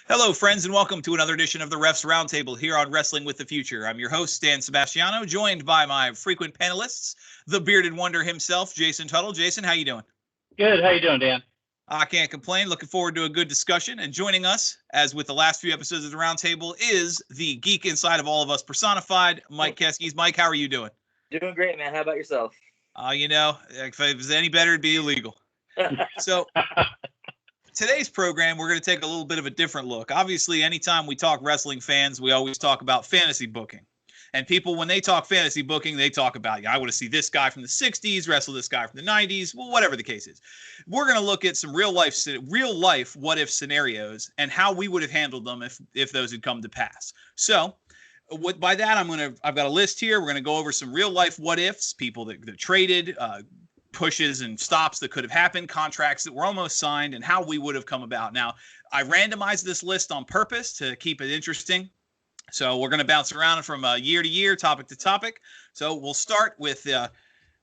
Hello, friends, and welcome to another edition of the Refs Roundtable here on Wrestling with the Future. I'm your host, Dan Sebastiano, joined by my frequent panelists, the bearded wonder himself, Jason Tuttle. Jason, how you doing? Good. How you doing, Dan? I can't complain. Looking forward to a good discussion. And joining us, as with the last few episodes of the Roundtable, is the geek inside of all of us personified, Mike Keskeys. Mike, how are you doing? Doing great, man. How about yourself? If it was any better, it'd be illegal. So today's program, we're going to take a little bit of a different look. Obviously, anytime we talk wrestling fans, we always talk about fantasy booking. And people, when they talk fantasy booking, they talk about, I want to see this guy from the 60s, wrestle this guy from the 90s, well, whatever the case is. We're going to look at some real life what-if scenarios and how we would have handled them if those had come to pass. So by that, I've got a list here. We're going to go over some real life what-ifs, people that traded, pushes and stops that could have happened, contracts that were almost signed, and how we would have come about. Now, I randomized this list on purpose to keep it interesting. So we're going to bounce around from year to year, topic to topic. So we'll start with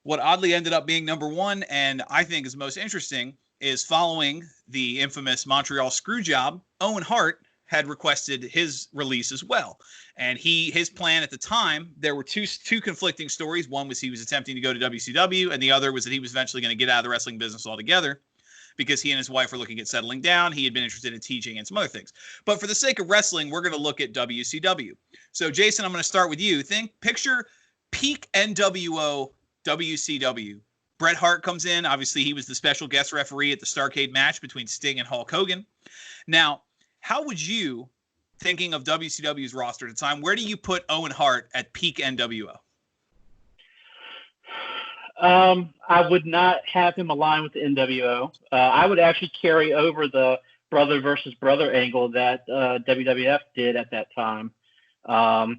what oddly ended up being number one, and I think is most interesting, is following the infamous Montreal Screwjob, Owen Hart had requested his release as well. And his plan at the time, there were two conflicting stories. One was he was attempting to go to WCW, and the other was that he was eventually going to get out of the wrestling business altogether because he and his wife were looking at settling down. He had been interested in teaching and some other things. But for the sake of wrestling, we're going to look at WCW. So, Jason, I'm going to start with you. Picture peak NWO WCW. Bret Hart comes in. Obviously, he was the special guest referee at the Starrcade match between Sting and Hulk Hogan. Now, how would you, thinking of WCW's roster at the time, where do you put Owen Hart at peak NWO? I would not have him align with the NWO. I would actually carry over the brother versus brother angle that WWF did at that time. Bret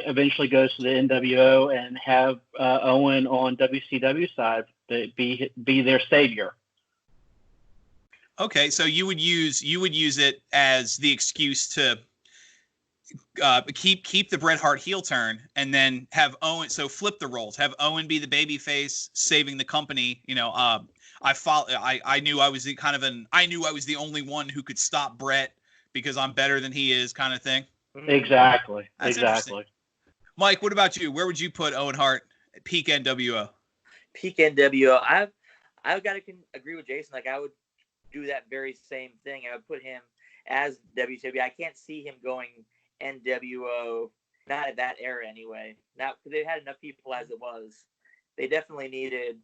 eventually goes to the NWO and have Owen on WCW side to be their savior. Okay, so you would use it as the excuse to keep the Bret Hart heel turn, and then have Owen. So flip the roles. Have Owen be the baby face, saving the company. I knew I was the only one who could stop Bret because I'm better than he is, kind of thing. Exactly. That's exactly. Mike, what about you? Where would you put Owen Hart at peak NWO? Peak NWO. I've got to agree with Jason. Like, I would do that very same thing. I would put him as WCW. I can't see him going NWO, not at that era anyway. Now, because they had enough people as it was. They definitely needed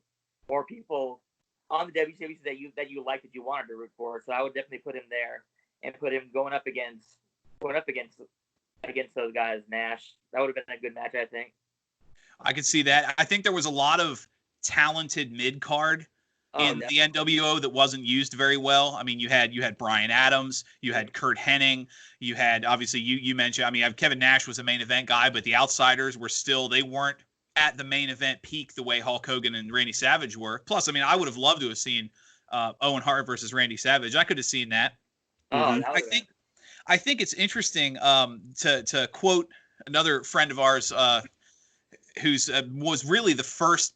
more people on the WCW that you liked, that you wanted to root for. So I would definitely put him there and put him going up against those guys. Nash. That would have been a good match, I think. I could see that. I think there was a lot of talented mid card in the NWO that wasn't used very well. I mean, you had Bryan Adams, you had Curt Hennig, you had, obviously, you mentioned, Kevin Nash was a main event guy, but the Outsiders they weren't at the main event peak the way Hulk Hogan and Randy Savage were. Plus, I would have loved to have seen Owen Hart versus Randy Savage. I could have seen that. I think it's interesting to quote another friend of ours who's was really the first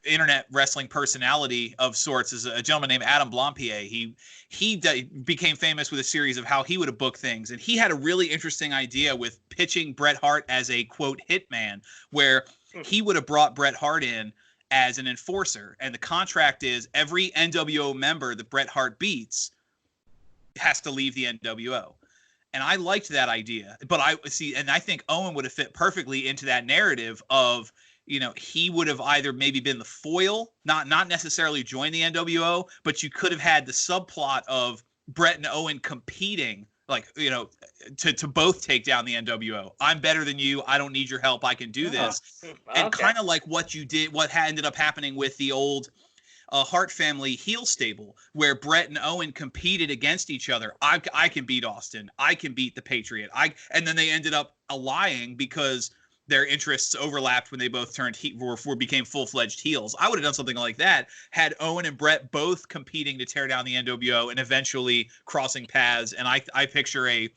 internet wrestling personality of sorts, is a gentleman named Adam Blampied. He became famous with a series of how he would have booked things, and he had a really interesting idea with pitching Bret Hart as a quote hitman, where he would have brought Bret Hart in as an enforcer, and the contract is every NWO member that Bret Hart beats has to leave the NWO. And I liked that idea, but I think Owen would have fit perfectly into that narrative of, he would have either maybe been the foil, not necessarily join the NWO, but you could have had the subplot of Bret and Owen competing, to both take down the NWO. I'm better than you. I don't need your help. I can do this. And kind of like what you did, what ended up happening with the old Hart family heel stable, where Bret and Owen competed against each other. I can beat Austin. I can beat the Patriot. And then they ended up allying because their interests overlapped when they both became full-fledged heels. I would have done something like that, had Owen and Bret both competing to tear down the NWO and eventually crossing paths. And I picture a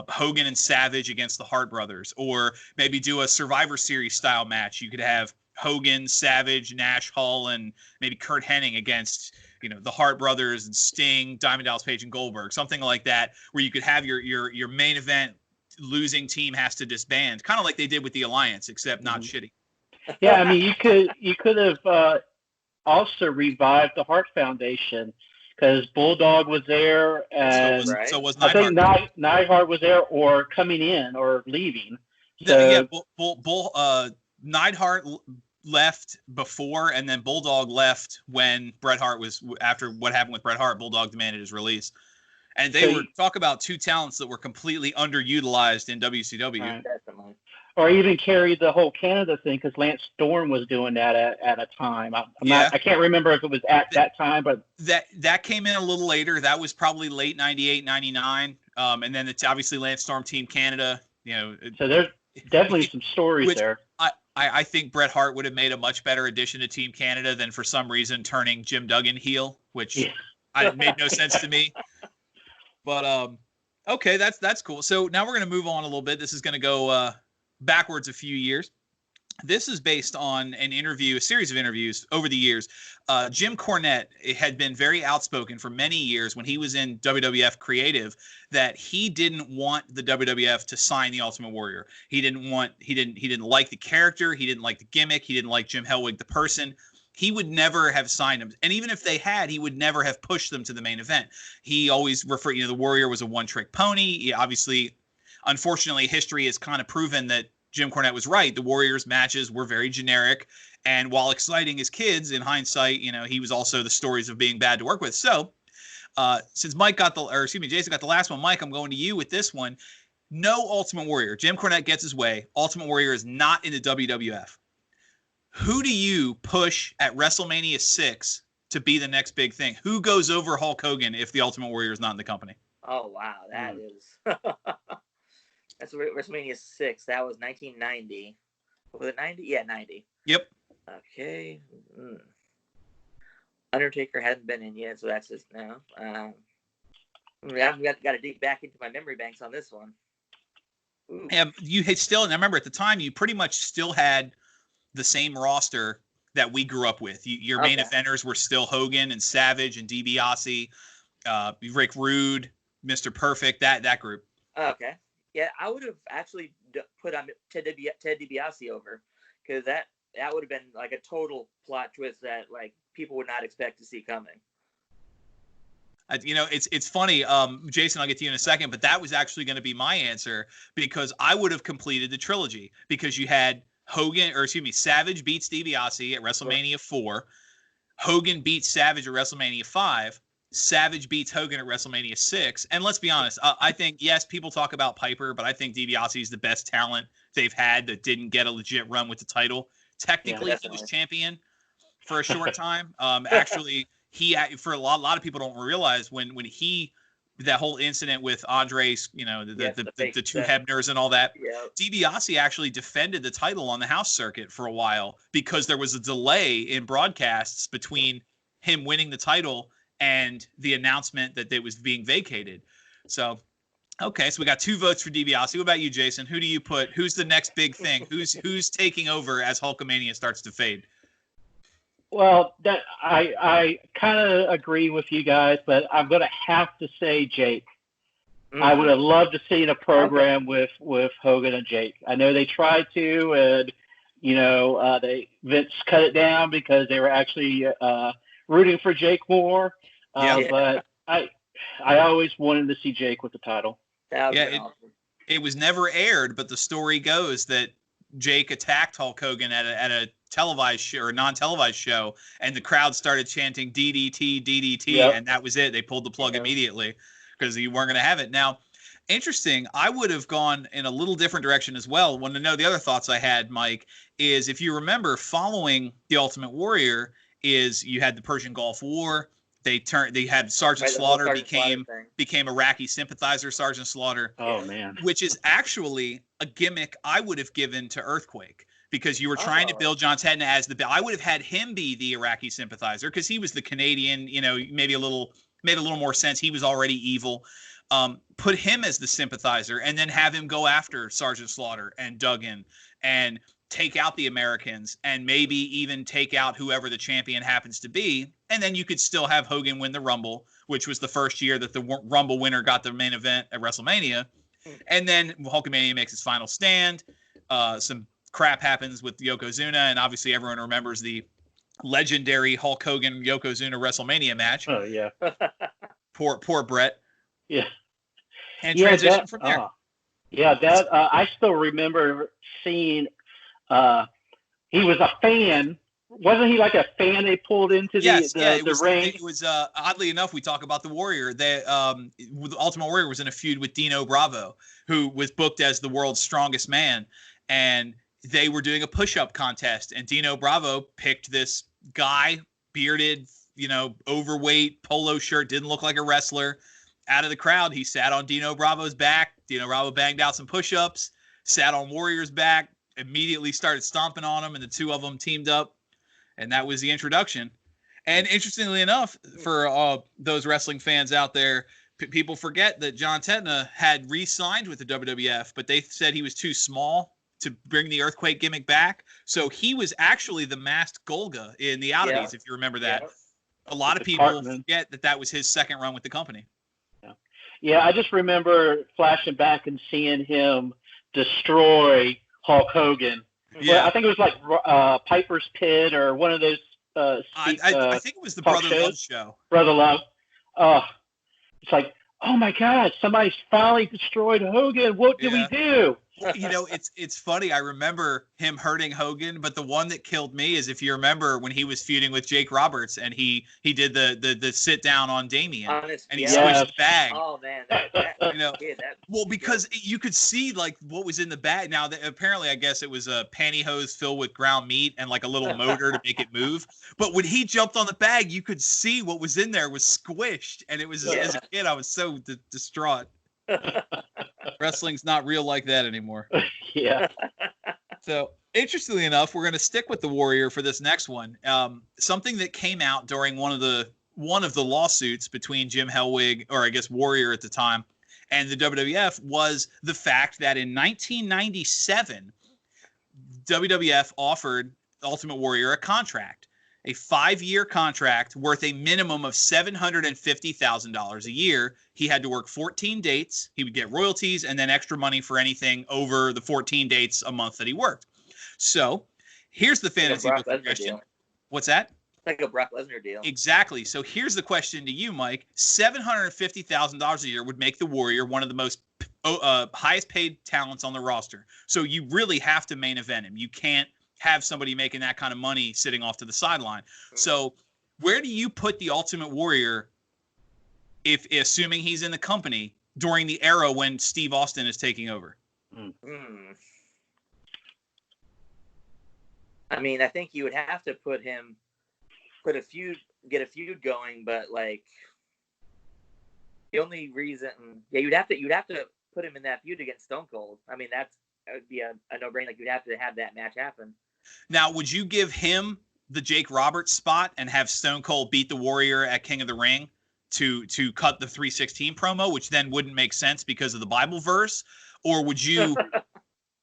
Hogan and Savage against the Hart brothers, or maybe do a Survivor Series style match. You could have Hogan, Savage, Nash, Hall, and maybe Curt Hennig against, the Hart brothers and Sting, Diamond Dallas Page and Goldberg, something like that, where you could have your main event losing team has to disband, kind of like they did with the Alliance, except not shitty. Yeah, I mean, you could have also revived the Hart Foundation because Bulldog was there, and so was I think Neidhart. Neidhart was there or coming in or leaving. So, Neidhart left before, and then Bulldog left when Bret Hart was after what happened with Bret Hart. Bulldog demanded his release, and they talk about two talents that were completely underutilized in WCW. Right. Or even carried the whole Canada thing because Lance Storm was doing that at a time. I can't remember if it was at that time, but that came in a little later. That was probably late 98, 99. And then it's obviously Lance Storm Team Canada. So there's definitely some stories there. I think Bret Hart would have made a much better addition to Team Canada than for some reason turning Jim Duggan heel, which made no sense to me. But okay, that's cool. So now we're gonna move on a little bit. This is gonna go backwards a few years. This is based on a series of interviews over the years. Jim Cornette had been very outspoken for many years when he was in WWF Creative that he didn't want the WWF to sign the Ultimate Warrior. He didn't like the character. He didn't like the gimmick. He didn't like Jim Hellwig, the person. He would never have signed him. And even if they had, he would never have pushed them to the main event. He always referred, the Warrior was a one-trick pony. He obviously, unfortunately, history has kind of proven that Jim Cornette was right. The Warriors matches were very generic. And while exciting as kids, in hindsight, he was also the stories of being bad to work with. So since Jason got the last one, Mike, I'm going to you with this one. No Ultimate Warrior. Jim Cornette gets his way. Ultimate Warrior is not in the WWF. Who do you push at WrestleMania 6 to be the next big thing? Who goes over Hulk Hogan if the Ultimate Warrior is not in the company? Oh, wow. That is... That's WrestleMania 6. That was 1990. Was it 90? Yeah, 90. Yep. Okay. Undertaker hadn't been in yet, so that's just now. I've got to dig back into my memory banks on this one. Ooh. And you had still, and I remember at the time, you pretty much still had the same roster that we grew up with. Your main eventers were still Hogan and Savage and DiBiase, Rick Rude, Mr. Perfect, that group. Okay. Yeah, I would have actually put on Ted DiBiase over because that would have been like a total plot twist that like people would not expect to see coming. It's funny, Jason, I'll get to you in a second, but that was actually going to be my answer because I would have completed the trilogy because you had Savage beats DiBiase at WrestleMania 4, Hogan beats Savage at WrestleMania 5, Savage beats Hogan at WrestleMania 6. And let's be honest, I think, yes, people talk about Piper, but I think DiBiase is the best talent they've had that didn't get a legit run with the title. Technically, he was champion for a short time. Actually, for a lot of people don't realize when that whole incident with Andres, the two Hebners and all that, DiBiase actually defended the title on the house circuit for a while because there was a delay in broadcasts between him winning the title and the announcement that it was being vacated. So, okay, so we got 2 votes for DiBiase. What about you, Jason? Who do you put? Who's the next big thing? Who's taking over as Hulkamania starts to fade? Well, I kind of agree with you guys, but I'm going to have to say Jake. I would have loved to see a program with Hogan and Jake. I know they tried to, and Vince cut it down because they were actually rooting for Jake more. But I always wanted to see Jake with the title. Awesome. It was never aired, but the story goes that Jake attacked Hulk Hogan at a televised show or non-televised show, and the crowd started chanting DDT, DDT, and that was it. They pulled the plug immediately because you weren't going to have it. Now, interesting, I would have gone in a little different direction as well. Want to know the other thoughts I had, Mike, is if you remember following The Ultimate Warrior is you had the Persian Gulf War. They had Sergeant Slaughter became Iraqi sympathizer Sergeant Slaughter. Oh man. Which is actually a gimmick I would have given to Earthquake because you were trying to build John Tedna as I would have had him be the Iraqi sympathizer because he was the Canadian, made a little more sense. He was already evil. Put him as the sympathizer and then have him go after Sergeant Slaughter and Duggan and take out the Americans and maybe even take out whoever the champion happens to be. And then you could still have Hogan win the Rumble, which was the first year that the Rumble winner got the main event at WrestleMania. And then Hulkamania makes its final stand. Some crap happens with Yokozuna, and obviously everyone remembers the legendary Hulk Hogan Yokozuna WrestleMania match. Oh yeah. Poor Brett. Yeah. And transition from there. That I still remember seeing. He was a fan. Wasn't he like a fan they pulled into the ring? It was oddly enough, we talk about the Warrior. The Ultimate Warrior was in a feud with Dino Bravo, who was booked as the world's strongest man, and they were doing a push-up contest, and Dino Bravo picked this guy, bearded, overweight, polo shirt, didn't look like a wrestler. Out of the crowd, he sat on Dino Bravo's back. Dino Bravo banged out some push-ups, sat on Warrior's back, immediately started stomping on him, and the two of them teamed up. And that was the introduction. And interestingly enough, for those wrestling fans out there, people forget that John Tentna had re-signed with the WWF, but they said he was too small to bring the Earthquake gimmick back. So he was actually the masked Golga in the Oddities, if you remember that. Yeah. A lot of people forget that was his second run with the company. Yeah, I just remember flashing back and seeing him destroy Hulk Hogan. Yeah, well, I think it was like Piper's Pit or one of those. I think it was the Brother Love show. Brother Love. It's like, oh my God, somebody's finally destroyed Hogan. What do we do? It's funny. I remember him hurting Hogan, but the one that killed me is if you remember when he was feuding with Jake Roberts and he did the sit down on Damien and he switched the bag. Oh man, because you could see like what was in the bag. Now apparently, I guess it was a pantyhose filled with ground meat and like a little motor to make it move. But when he jumped on the bag, you could see what was in there was squished, and it was as a kid I was so distraught. Wrestling's not real like that anymore. Yeah. So interestingly enough, we're going to stick with the Warrior for this next one. Something that came out during one of the lawsuits between Jim Hellwig, or I guess Warrior at the time, and the WWF was the fact that in 1997, WWF offered Ultimate Warrior a contract. A 5-year contract worth a minimum of $750,000 a year. He had to work 14 dates. He would get royalties and then extra money for anything over the 14 dates a month that he worked. So here's the fantasy book question. What's that? Like a Brock Lesnar deal. Exactly. So here's the question to you, Mike. $750,000 a year would make the Warrior one of the most highest paid talents on the roster. So you really have to main event him. You can't have somebody making that kind of money sitting off to the sideline. So where do you put the Ultimate Warrior if assuming he's in the company during the era when Steve Austin is taking over? I mean, I think you would have to get a feud going, but like the only reason, you'd have to put him in that feud against Stone Cold. I mean, that would be a no-brainer. Like, you'd have to have that match happen. Now, would you give him the Jake Roberts spot and have Stone Cold beat the Warrior at King of the Ring to cut the 316 promo, which then wouldn't make sense because of the Bible verse? Or would you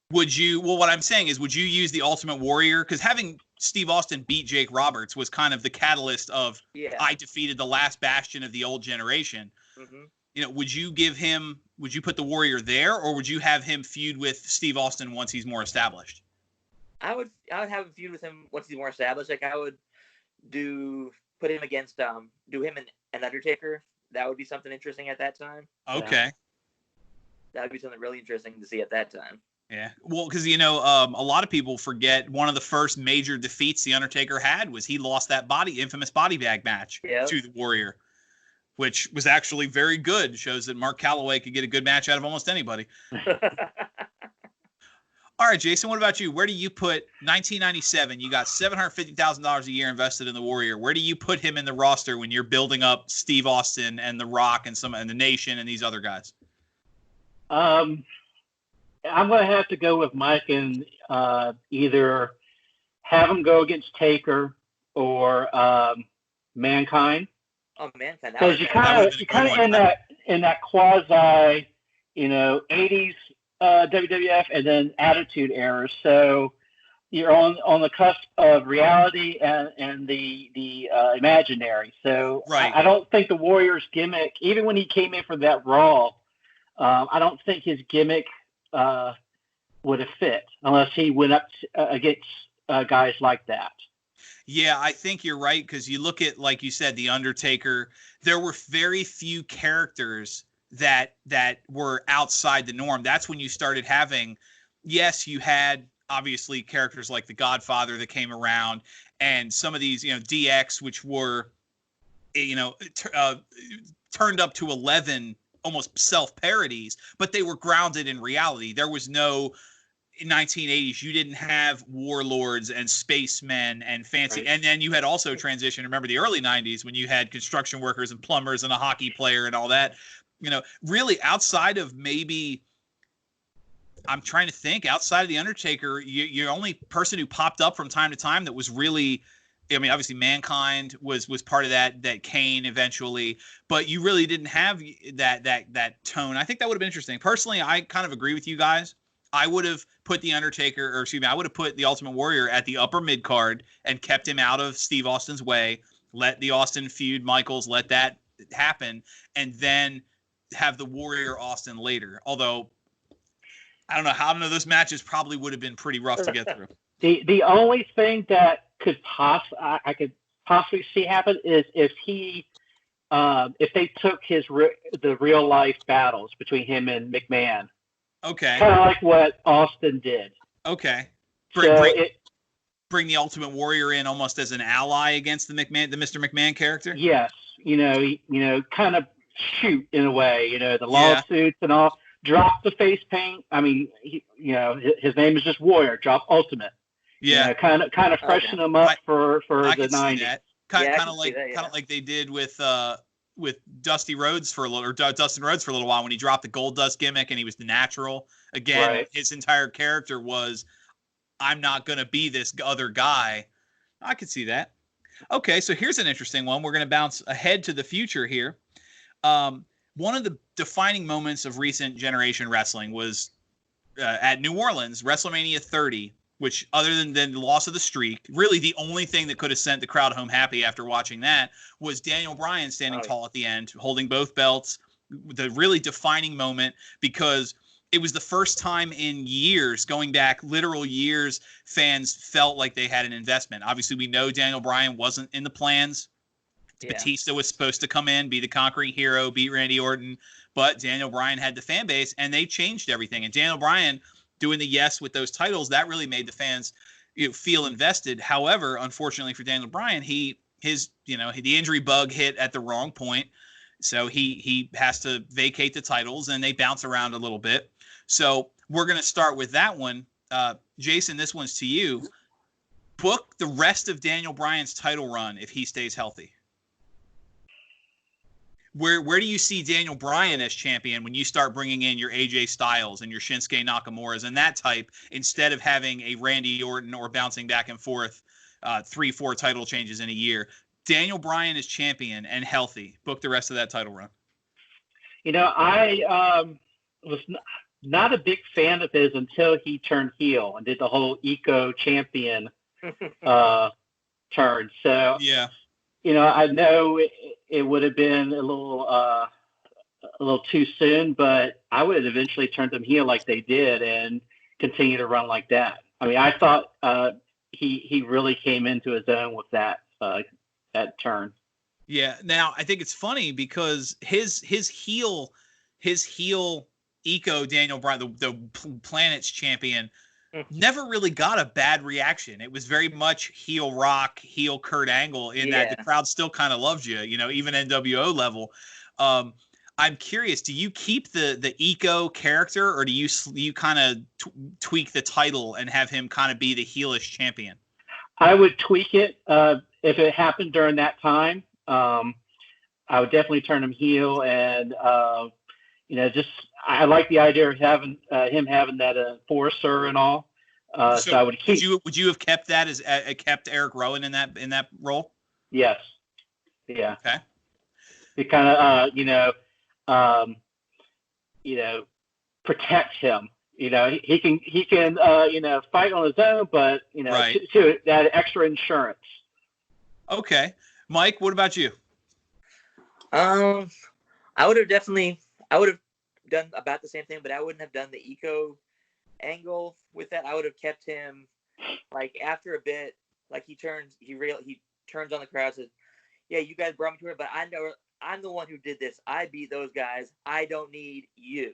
well, what I'm saying is, would you use the Ultimate Warrior? Because having Steve Austin beat Jake Roberts was kind of the catalyst of I defeated the last bastion of the old generation. Mm-hmm. Would you put the Warrior there, or would you have him feud with Steve Austin once he's more established? I would have a feud with him once he's more established. Like, I would put him against do him and Undertaker. That would be something interesting at that time. Okay. That would be something really interesting to see at that time. Yeah. Well, because a lot of people forget one of the first major defeats the Undertaker had was he lost that infamous body bag match to the Warrior, which was actually very good. Shows that Mark Calloway could get a good match out of almost anybody. All right, Jason, what about you? Where do you put 1997? You got $750,000 a year invested in the Warrior. Where do you put him in the roster when you're building up Steve The Rock and the Nation and these other guys? I'm going to have to go with Mike and either have him go against Taker or Mankind. Oh, Mankind. Because you kind of in that quasi, 80s WWF and then Attitude Era. So you're on the cusp of reality and the imaginary. So right. I don't think the Warrior's gimmick, even when he came in for that Raw, I don't think his gimmick would have fit unless he went up against guys like that. Yeah, I think you're right, because you look at, like you said, The Undertaker. There were very few characters that were outside the norm. That's when you started having, yes, you had obviously characters like The Godfather that came around, and some of these, DX, which were, turned up to 11 almost self-parodies, but they were grounded in reality. There was no, in 1980s, you didn't have warlords and spacemen and fancy, right. And then you had also transition. Remember the early 90s when you had construction workers and plumbers and a hockey player and all that. Really outside of maybe, I'm trying to think, outside of the Undertaker, you're the only person who popped up from time to time that was really, obviously Mankind was part of that Kane eventually, but you really didn't have that tone. I think that would have been interesting. Personally, I kind of agree with you guys. I would have put the Undertaker, I would have put the Ultimate Warrior at the upper mid card and kept him out of Steve Austin's way. Let the Austin feud, Michaels, let that happen, and then have the Warrior Austin later. Although I don't know, those matches probably would have been pretty rough to get through. The only thing that I could possibly see happen is if they took the real life battles between him and McMahon. Okay. Kind of like what Austin did. Okay. Bring the Ultimate Warrior in almost as an ally against the Mr. McMahon character. Yes, kind of shoot in a way. The lawsuits and all. Drop the face paint. I mean, his name is just Warrior. Drop Ultimate. Yeah. Kind of freshen him up for the 90s. Kind of like they did with Dusty Rhodes for a little, or Dustin Rhodes for a little while, when he dropped the Gold Dust gimmick and he was the Natural again. Right. His entire character was, I'm not going to be this other guy. I could see that. Okay, so here's an interesting one. We're going to bounce ahead to the future here. One of the defining moments of recent generation wrestling was at New Orleans, WrestleMania 30, which, other than the loss of the streak, really the only thing that could have sent the crowd home happy after watching that was Daniel Bryan standing tall at the end, holding both belts. The really defining moment, because it was the first time in years, going back literal years, fans felt like they had an investment. Obviously, we know Daniel Bryan wasn't in the plans. Yeah. Batista was supposed to come in, be the conquering hero, beat Randy Orton, but Daniel Bryan had the fan base, and they changed everything. And Daniel Bryan doing the yes with those titles, that really made the fans feel invested. However, unfortunately for Daniel Bryan, the injury bug hit at the wrong point, so he has to vacate the titles, and they bounce around a little bit. So we're going to start with that one. Jason, this one's to you. Book the rest of Daniel Bryan's title run if he stays healthy. Where do you see Daniel Bryan as champion when you start bringing in your AJ Styles and your Shinsuke Nakamura's and that type, instead of having a Randy Orton or bouncing back and forth 3-4 title changes in a year? Daniel Bryan is champion and healthy. Book the rest of that title run. I was not a big fan of his until he turned heel and did the whole Eco champion turn. So yeah. I know it would have been a little too soon, but I would have eventually turned them heel like they did and continue to run like that. I mean, I thought he really came into his own with that turn. Yeah. Now I think it's funny because his heel Eco Daniel Bryan, the Planet's champion, never really got a bad reaction. It was very much heel Rock, heel Kurt Angle, in that the crowd still kind of loved you, even NWO level. I'm curious, do you keep the Eco character, or do you kind of tweak the title and have him kind of be the heelish champion? I would tweak it. If it happened during that time, I would definitely turn him heel, and I like the idea of having him having that enforcer and all. So I would keep. Would you have kept that as kept Eric Rowan in that role? Yes. Yeah. Okay. To kind of protect him. he can fight on his own, but right. to that extra insurance. Okay, Mike, what about you? I would have done about the same thing, but I wouldn't have done the eco angle with that. I would have kept him like after a bit, like he turns on the crowd, says, "Yeah, you guys brought me to it, but I'm the one who did this. I beat those guys. I don't need you."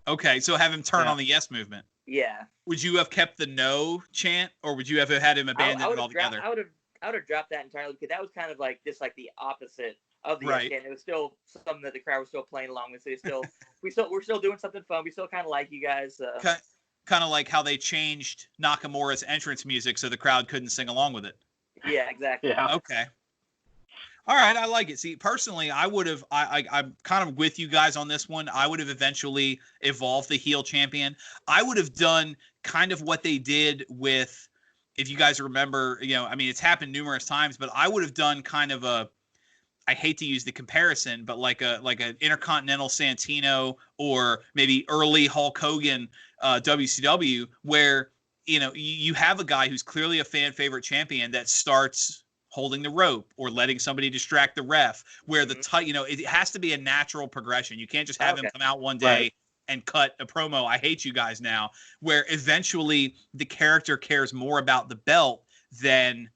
Okay, so have him turn on the yes movement. Yeah. Would you have kept the no chant, or would you have had him abandon it altogether? I would have dropped that entirely, because that was kind of like just like the opposite of the yes chant. It was still something that the crowd was still playing along with. So we're still doing something fun. We still kind of like you guys. Kind of like how they changed Nakamura's entrance music so the crowd couldn't sing along with it. Yeah, exactly. Yeah. Okay. All right, I like it. See, personally, I'm kind of with you guys on this one. I would have eventually evolved the heel champion. I would have done kind of what they did with, if you guys remember, it's happened numerous times, but I would have done kind of I hate to use the comparison, but like an Intercontinental Santino, or maybe early Hulk Hogan WCW, where you have a guy who's clearly a fan favorite champion that starts holding the rope or letting somebody distract the ref, where it has to be a natural progression. You can't just have him come out one day and cut a promo, "I hate you guys now," where eventually the character cares more about the belt than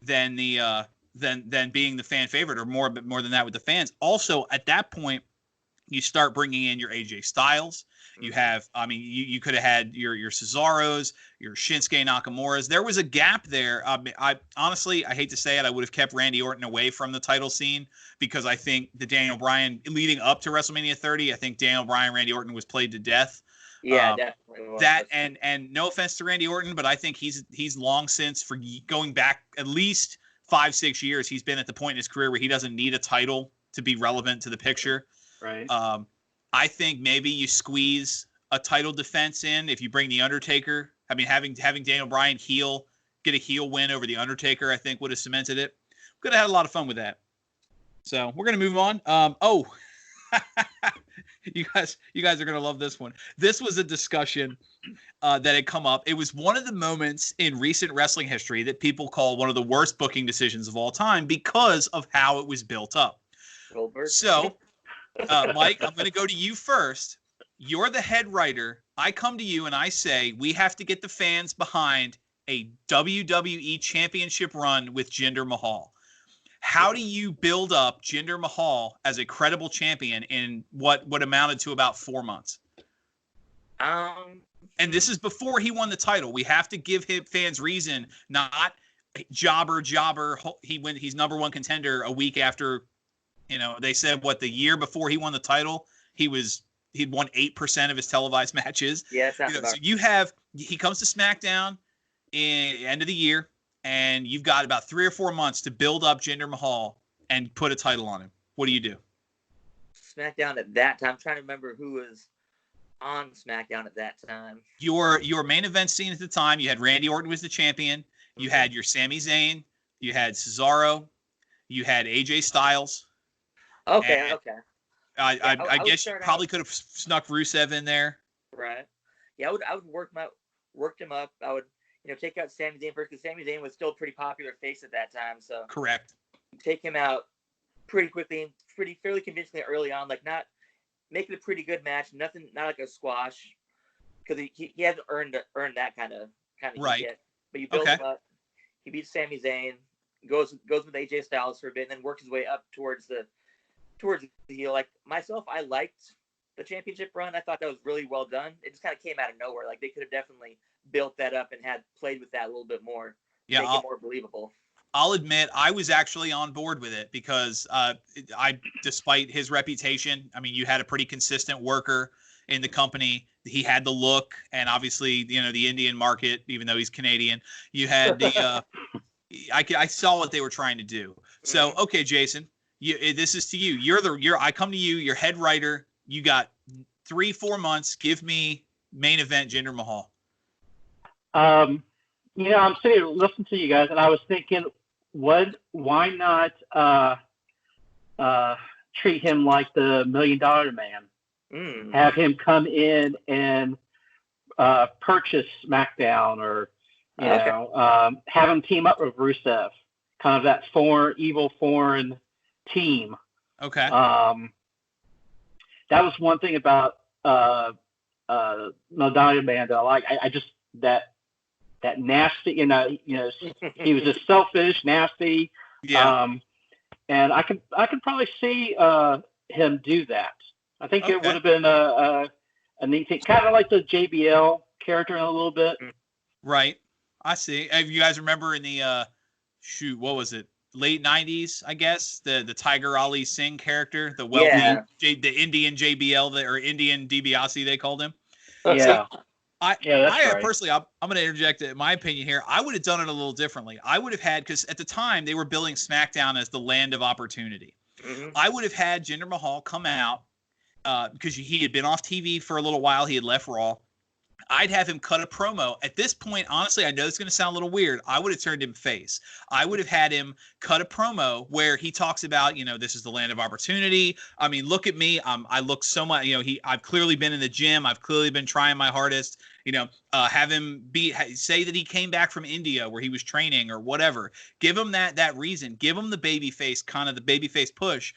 being the fan favorite, or more than that with the fans. Also, at that point, you start bringing in your AJ Styles. You have, you could have had your Cesaros, your Shinsuke Nakamura's. There was a gap there. I honestly, I hate to say it, I would have kept Randy Orton away from the title scene, because I think the Daniel Bryan leading up to WrestleMania 30, I think Daniel Bryan, Randy Orton was played to death. Yeah, definitely was. That and no offense to Randy Orton, but I think he's long since, for going back at least 5-6 years, he's been at the point in his career where he doesn't need a title to be relevant to the picture. Right. I think maybe you squeeze a title defense in if you bring the Undertaker. I mean, having Daniel Bryan get a heel win over the Undertaker, I think would have cemented it. Could have had a lot of fun with that. So we're gonna move on. You guys are gonna love this one. This was a discussion that had come up. It was one of the moments in recent wrestling history that people call one of the worst booking decisions of all time, because of how it was built up. Goldberg. So, Mike, I'm going to go to you first. You're the head writer. I come to you and I say, we have to get the fans behind a WWE championship run with Jinder Mahal. How do you build up Jinder Mahal as a credible champion in what amounted to about 4 months? And this is before he won the title. We have to give fans reason, not jobber. He's number one contender a week after. They said the year before he won the title, he'd won 8% of his televised matches. Yeah, so he comes to SmackDown in end of the year, and you've got about 3 or 4 months to build up Jinder Mahal and put a title on him. What do you do? SmackDown at that time, I'm trying to remember who was on SmackDown at that time. Your main event scene at the time, you had Randy Orton was the champion. You had your Sami Zayn. You had Cesaro. You had AJ Styles. Okay. I guess you probably could have snuck Rusev in there. Right. Yeah, I would work him up. I would, take out Sami Zayn first, because Sami Zayn was still a pretty popular face at that time. So correct. Take him out pretty quickly, fairly convincingly early on. Like, not make it a pretty good match. Not like a squash, because he hasn't earned that kind of right. Yet. But you build him up. He beats Sami Zayn, goes with AJ Styles for a bit, and then works his way up towards the heel. Like myself, I liked the championship run. I thought that was really well done. It just kind of came out of nowhere. Like, they could have definitely built that up and had played with that a little bit more. Yeah, make it more believable. I'll admit I was actually on board with it, because despite his reputation, you had a pretty consistent worker in the company. He had the look, and obviously, the Indian market, even though he's Canadian, you had the. I saw what they were trying to do. So, okay, Jason. This is to you. I come to you. You're head writer. You got 3-4 months. Give me main event Jinder Mahal. I'm sitting here listening to you guys, and I was thinking, why not treat him like the $1 Million Man? Have him come in and purchase SmackDown, or have him team up with Rusev, kind of that evil foreign team. Okay. That was one thing about Nadia Man that I like. I just that nasty, he was just selfish, nasty. Yeah. And I can probably see him do that. I think it would have been a neat thing, kind of like the JBL character in a little bit. Right. I see. If you guys remember in the what was it? Late 90s, I guess, the Tiger Ali Singh character, the wealthy, the Indian JBL, or Indian DiBiase, they called him. Yeah. So, that's right. Personally, I'm going to interject my opinion here. I would have done it a little differently. I would have had, because at the time they were billing SmackDown as the land of opportunity. Mm-hmm. I would have had Jinder Mahal come out because he had been off TV for a little while. He had left Raw. I'd have him cut a promo. At this point, honestly, I know it's going to sound a little weird. I would have turned him face. I would have had him cut a promo where he talks about, this is the land of opportunity. I mean, look at me. I look so much, I've clearly been in the gym. I've clearly been trying my hardest, have him say that he came back from India where he was training or whatever. Give him that reason. Give him the babyface, kind of the babyface push,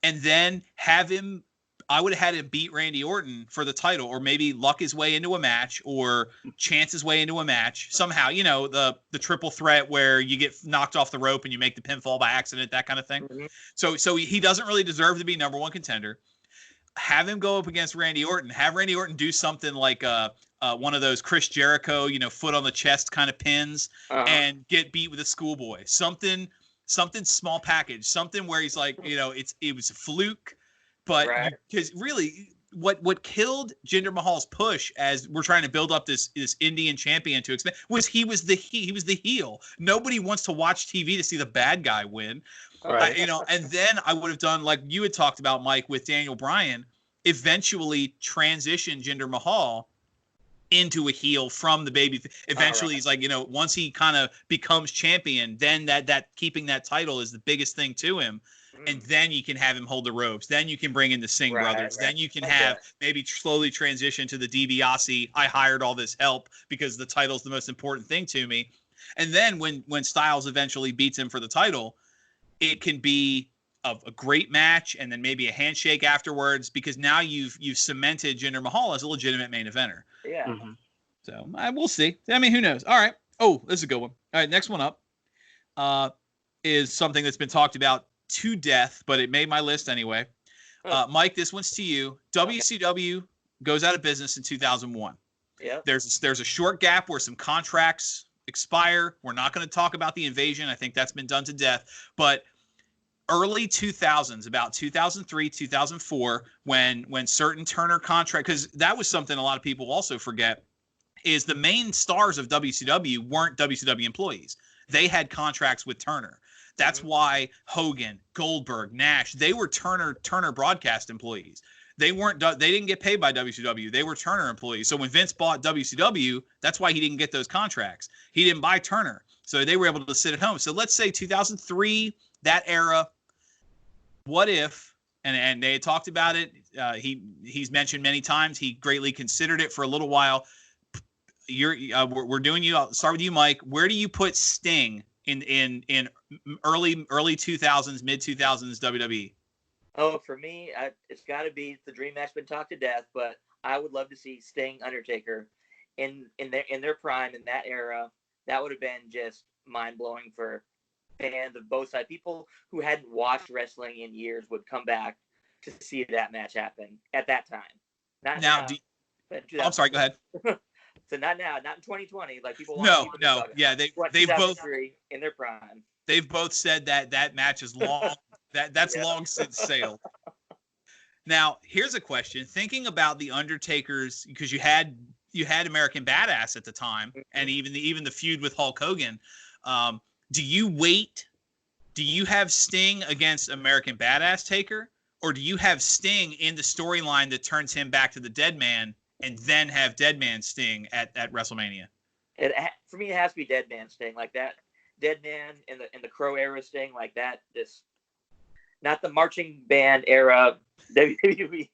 and then have him. I would have had him beat Randy Orton for the title, or maybe luck his way into a match, or chance his way into a match somehow. The triple threat where you get knocked off the rope and you make the pinfall by accident, that kind of thing. Mm-hmm. So he doesn't really deserve to be number one contender. Have him go up against Randy Orton. Have Randy Orton do something like one of those Chris Jericho, foot on the chest kind of pins, and get beat with a schoolboy. Something small package. Something where he's like, it was a fluke. But because really, what killed Jinder Mahal's push as we're trying to build up this Indian champion to expand was he was the heel. Nobody wants to watch TV to see the bad guy win, right? And then I would have done like you had talked about, Mike, with Daniel Bryan. Eventually, transition Jinder Mahal into a heel from the baby. Eventually, he's like, once he kind of becomes champion, then that keeping that title is the biggest thing to him. And then you can have him hold the ropes. Then you can bring in the Singh brothers. Then you can have maybe slowly transition to the DiBiase. I hired all this help because the title's the most important thing to me. And then when Styles eventually beats him for the title, it can be a great match and then maybe a handshake afterwards, because now you've cemented Jinder Mahal as a legitimate main eventer. Yeah. Mm-hmm. So we'll see. I mean, who knows? All right. Oh, this is a good one. All right, next one up is something that's been talked about to death, but it made my list anyway. Mike, this one's to you. WCW goes out of business in 2001. Yeah. There's a short gap where some contracts expire. We're not going to talk about the invasion. I think that's been done to death. But early 2000s, about 2003, 2004, when certain Turner contract, because that was something a lot of people also forget, is the main stars of WCW weren't WCW employees. They had contracts with Turner. That's why Hogan, Goldberg, Nash, they were Turner broadcast employees. They didn't get paid by WCW. They were Turner employees. So when Vince bought WCW, that's why he didn't get those contracts. He didn't buy Turner. So they were able to sit at home. So let's say 2003, that era, what if, and they had talked about it, he's mentioned many times, he greatly considered it for a little while. We're doing you, I'll start with you, Mike. Where do you put Sting in early 2000s, mid 2000s WWE? Oh, for me, it's got to be the dream match. Been talked to death, but I would love to see Sting, Undertaker in their prime in that era. That would have been just mind blowing for fans of both sides. People who hadn't watched wrestling in years would come back to see that match happen at that time. Not now. I'm sorry. Go ahead. So not now, not in 2020. Like people. No. Yeah, they've both in their prime. They've both said that match is long. that's long since sailed. Now, here's a question. Thinking about the Undertaker's, because you had American Badass at the time, and even the feud with Hulk Hogan. Do you wait? Do you have Sting against American Badass Taker, or do you have Sting in the storyline that turns him back to the Dead Man, and then have Dead Man Sting at WrestleMania? For me, it has to be Dead Man Sting, like that. Dead Man in the Crow era Sting, like that. This, not the marching band era WWE.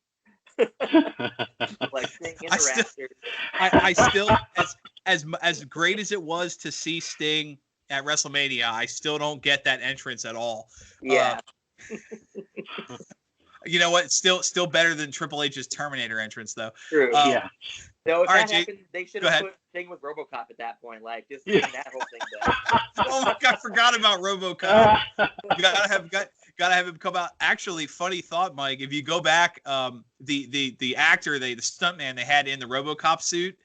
Like Sting in the rafters. I still, as great as it was to see Sting at WrestleMania, I still don't get that entrance at all. Yeah. You know what? Still better than Triple H's Terminator entrance, though. True. Yeah. No, if All that right, happened, they should have put Sting with RoboCop at that point. Like, just bring that whole thing back. Oh my God, I forgot about RoboCop. Gotta have him come out. Actually, funny thought, Mike. If you go back, the actor, the stuntman they had in the RoboCop suit,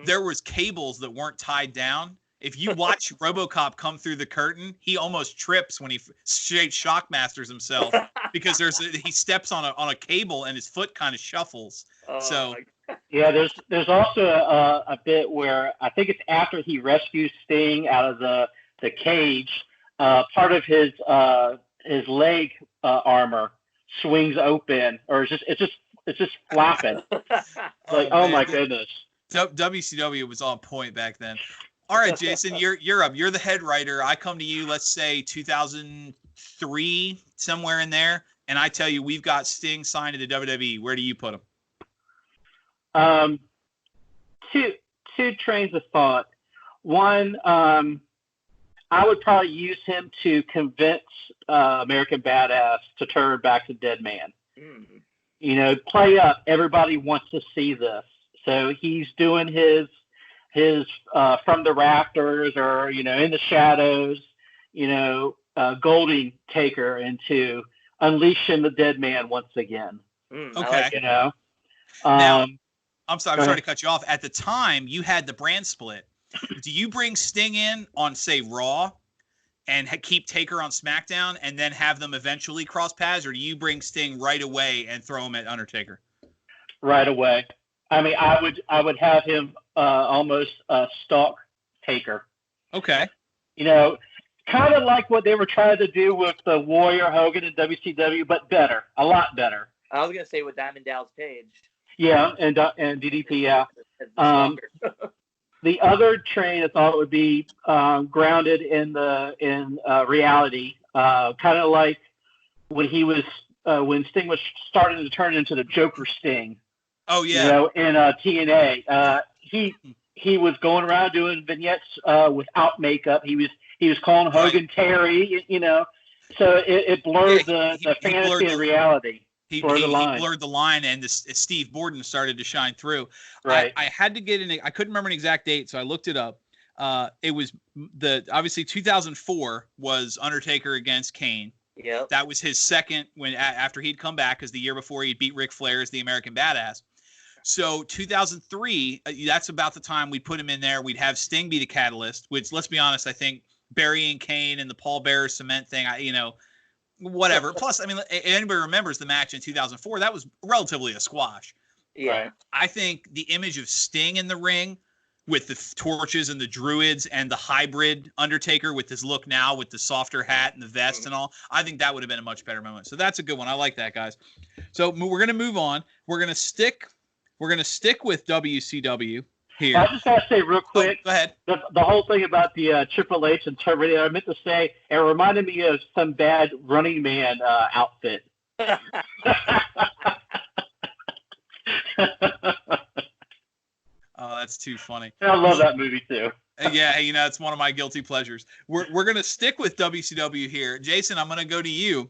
there was cables that weren't tied down. If you watch RoboCop come through the curtain, he almost trips when he straight shockmasters himself because he steps on a cable and his foot kind of shuffles. Yeah, there's also a bit where I think it's after he rescues Sting out of the cage, part of his leg armor swings open, or it's just flapping. Like, oh my goodness. WCW was on point back then. All right, Jason, you're up. You're the head writer. I come to you, let's say 2003, somewhere in there, and I tell you we've got Sting signed to the WWE. Where do you put him? Two trains of thought. One, I would probably use him to convince American Badass to turn back to Dead Man. You know, play up. Everybody wants to see this, so he's doing his from the rafters, or in the shadows, Goldie Taker into unleashing the Dead Man once again. Okay. Now, I'm sorry to cut you off. At the time, you had the brand split. Do you bring Sting in on, say, Raw and keep Taker on SmackDown and then have them eventually cross paths, or do you bring Sting right away and throw him at Undertaker? Right away. I mean, I would have him almost stalk Taker. Okay. Kind of like what they were trying to do with the Warrior Hogan and WCW, but better, a lot better. I was gonna say with Diamond Dallas Page. Yeah, and DDP. Yeah. The other train I thought would be grounded in reality, kind of like when when Sting was starting to turn into the Joker Sting. Oh yeah. In TNA, he was going around doing vignettes without makeup. He was calling Hogan Terry. So it blurred the fantasy and reality. He blurred the line, and Steve Borden started to shine through. Right. I had to get in. I couldn't remember an exact date, so I looked it up. It was obviously 2004 was Undertaker against Kane. Yeah. That was his second after he'd come back, because the year before he'd beat Ric Flair as the American Badass. So 2003, that's about the time we put him in there. We'd have Sting be the catalyst, which, let's be honest, I think burying Kane and the Paul Bearer cement thing, whatever. Plus, I mean, anybody remembers the match in 2004, that was relatively a squash. Yeah. I think the image of Sting in the ring with the torches and the druids and the hybrid Undertaker with his look now with the softer hat and the vest and all, I think that would have been a much better moment. So that's a good one. I like that, guys. So we're going to move on. We're going to stick with WCW here. I just got to say real quick, go ahead. The whole thing about the Triple H and Terminator, I meant to say, it reminded me of some bad Running Man outfit. Oh, that's too funny. I love that movie too. Yeah, it's one of my guilty pleasures. We're gonna stick with WCW here, Jason. I'm gonna go to you.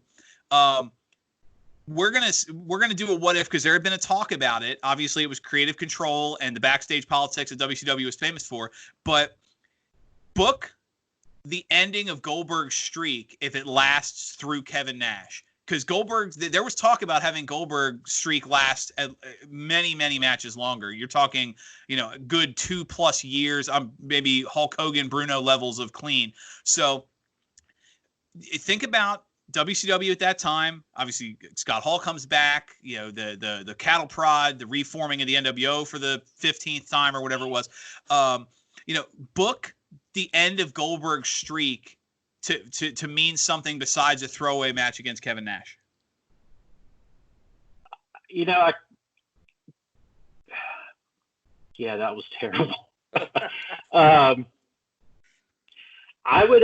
We're gonna do a what if, because there had been a talk about it. Obviously, it was creative control and the backstage politics that WCW was famous for. But book the ending of Goldberg's streak if it lasts through Kevin Nash. Because there was talk about having Goldberg's streak last many, many matches longer. You're talking, a good 2+ years, maybe Hulk Hogan, Bruno levels of clean. So think about WCW at that time. Obviously, Scott Hall comes back, the cattle prod, the reforming of the NWO for the 15th time or whatever it was. Book the end of Goldberg's streak to mean something besides a throwaway match against Kevin Nash. Yeah, that was terrible. I would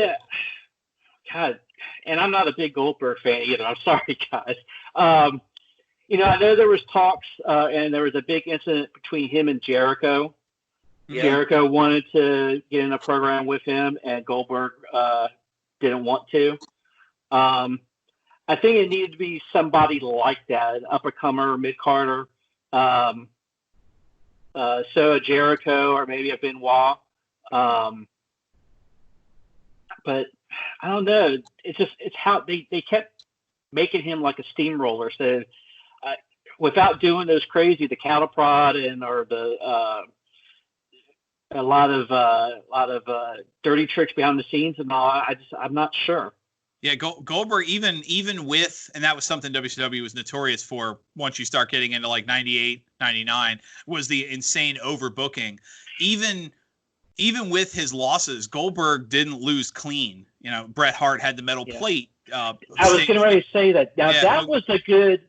God, and I'm not a big Goldberg fan either. I'm sorry, guys. I know there was talks, and there was a big incident between him and Jericho. Yeah. Jericho wanted to get in a program with him, and Goldberg didn't want to. I think it needed to be somebody like that, an up-and-comer, mid-carder. So a Jericho or maybe a Benoit. But I don't know. It's how they kept making him like a steamroller. So without doing those crazy, the cattle prod or the a lot of dirty tricks behind the scenes and all. I'm not sure. Yeah, Goldberg, even with, and that was something WCW was notorious for once you start getting into like 98, 99, was the insane overbooking. Even with his losses, Goldberg didn't lose clean. Bret Hart had the metal plate. I was getting ready to say that. Now that was a good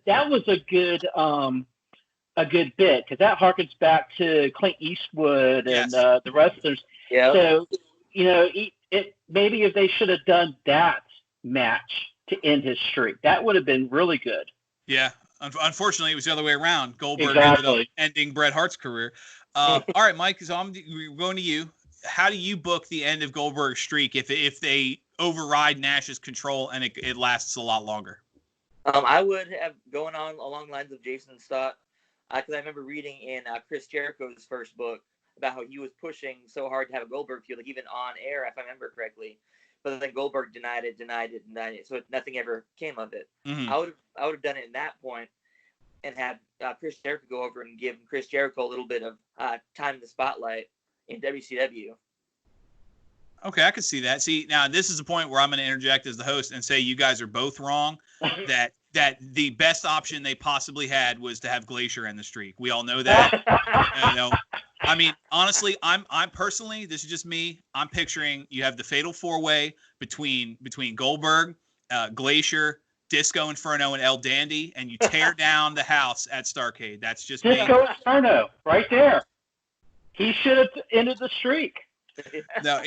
bit, because that harkens back to Clint Eastwood and the wrestlers. Yeah. So maybe if they should have done that match to end his streak, that would have been really good. Yeah. Unfortunately, it was the other way around. Goldberg ended up ending Bret Hart's career. All right, Mike. So we're going to you. How do you book the end of Goldberg's streak if they override Nash's control and it lasts a lot longer? I would have going on along the lines of Jason's thought, because I remember reading in Chris Jericho's first book about how he was pushing so hard to have a Goldberg feud, like even on air, if I remember correctly. But then Goldberg denied it. So nothing ever came of it. Mm-hmm. I would have done it in that point and had Chris Jericho go over and give Chris Jericho a little bit of time in the spotlight in WCW. Okay, I could see that. See, now this is the point where I'm going to interject as the host and say you guys are both wrong. that the best option they possibly had was to have Glacier end the streak. We all know that. I mean, honestly, I'm personally, this is just me. I'm picturing you have the fatal four-way between Goldberg, Glacier, Disco Inferno, and El Dandy, and you tear down the house at Starrcade. That's just Disco Inferno, right there. He should have ended the streak. No,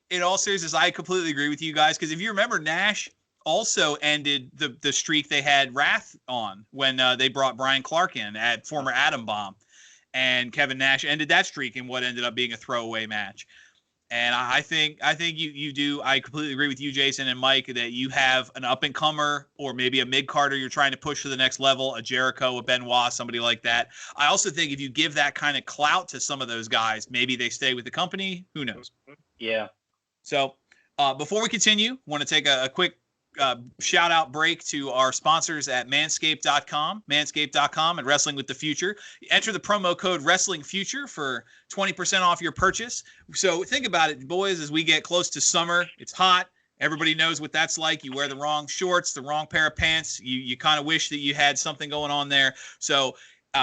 in all seriousness, I completely agree with you guys, because if you remember, Nash also ended the streak they had Wrath on when they brought Brian Clark in at former Atom Bomb. And Kevin Nash ended that streak in what ended up being a throwaway match. And I think you do. I completely agree with you, Jason and Mike, that you have an up-and-comer or maybe a mid-carder you're trying to push to the next level, a Jericho, a Benoit, somebody like that. I also think if you give that kind of clout to some of those guys, maybe they stay with the company. Who knows? Yeah. So before we continue, I want to take a quick shout out break to our sponsors at manscaped.com and Wrestling with the Future. Enter the promo code Wrestling Future for 20% off your purchase. So think about it, boys, as we get close to summer, it's hot. Everybody knows what that's like. You wear the wrong shorts, the wrong pair of pants. You kind of wish that you had something going on there. So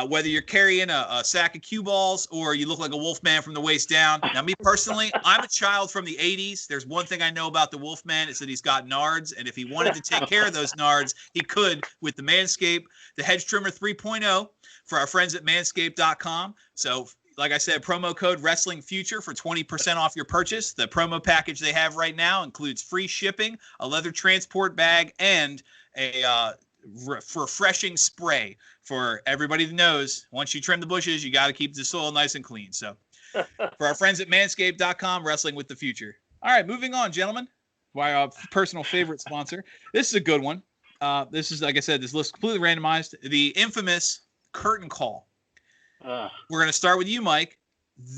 whether you're carrying a sack of cue balls or you look like a Wolfman from the waist down. Now, me personally, I'm a child from the 80s. There's one thing I know about the Wolfman is that he's got nards. And if he wanted to take care of those nards, he could with the Manscaped, the Hedge Trimmer 3.0 for our friends at manscaped.com. So, like I said, promo code Wrestling Future for 20% off your purchase. The promo package they have right now includes free shipping, a leather transport bag, and a refreshing spray for everybody that knows once you trim the bushes, you got to keep the soil nice and clean. So for our friends at manscaped.com, Wrestling with the Future. All right, moving on, gentlemen. My personal favorite sponsor. This is a good one. This is, like I said, this list completely randomized. The infamous curtain call. We're going to start with you, Mike.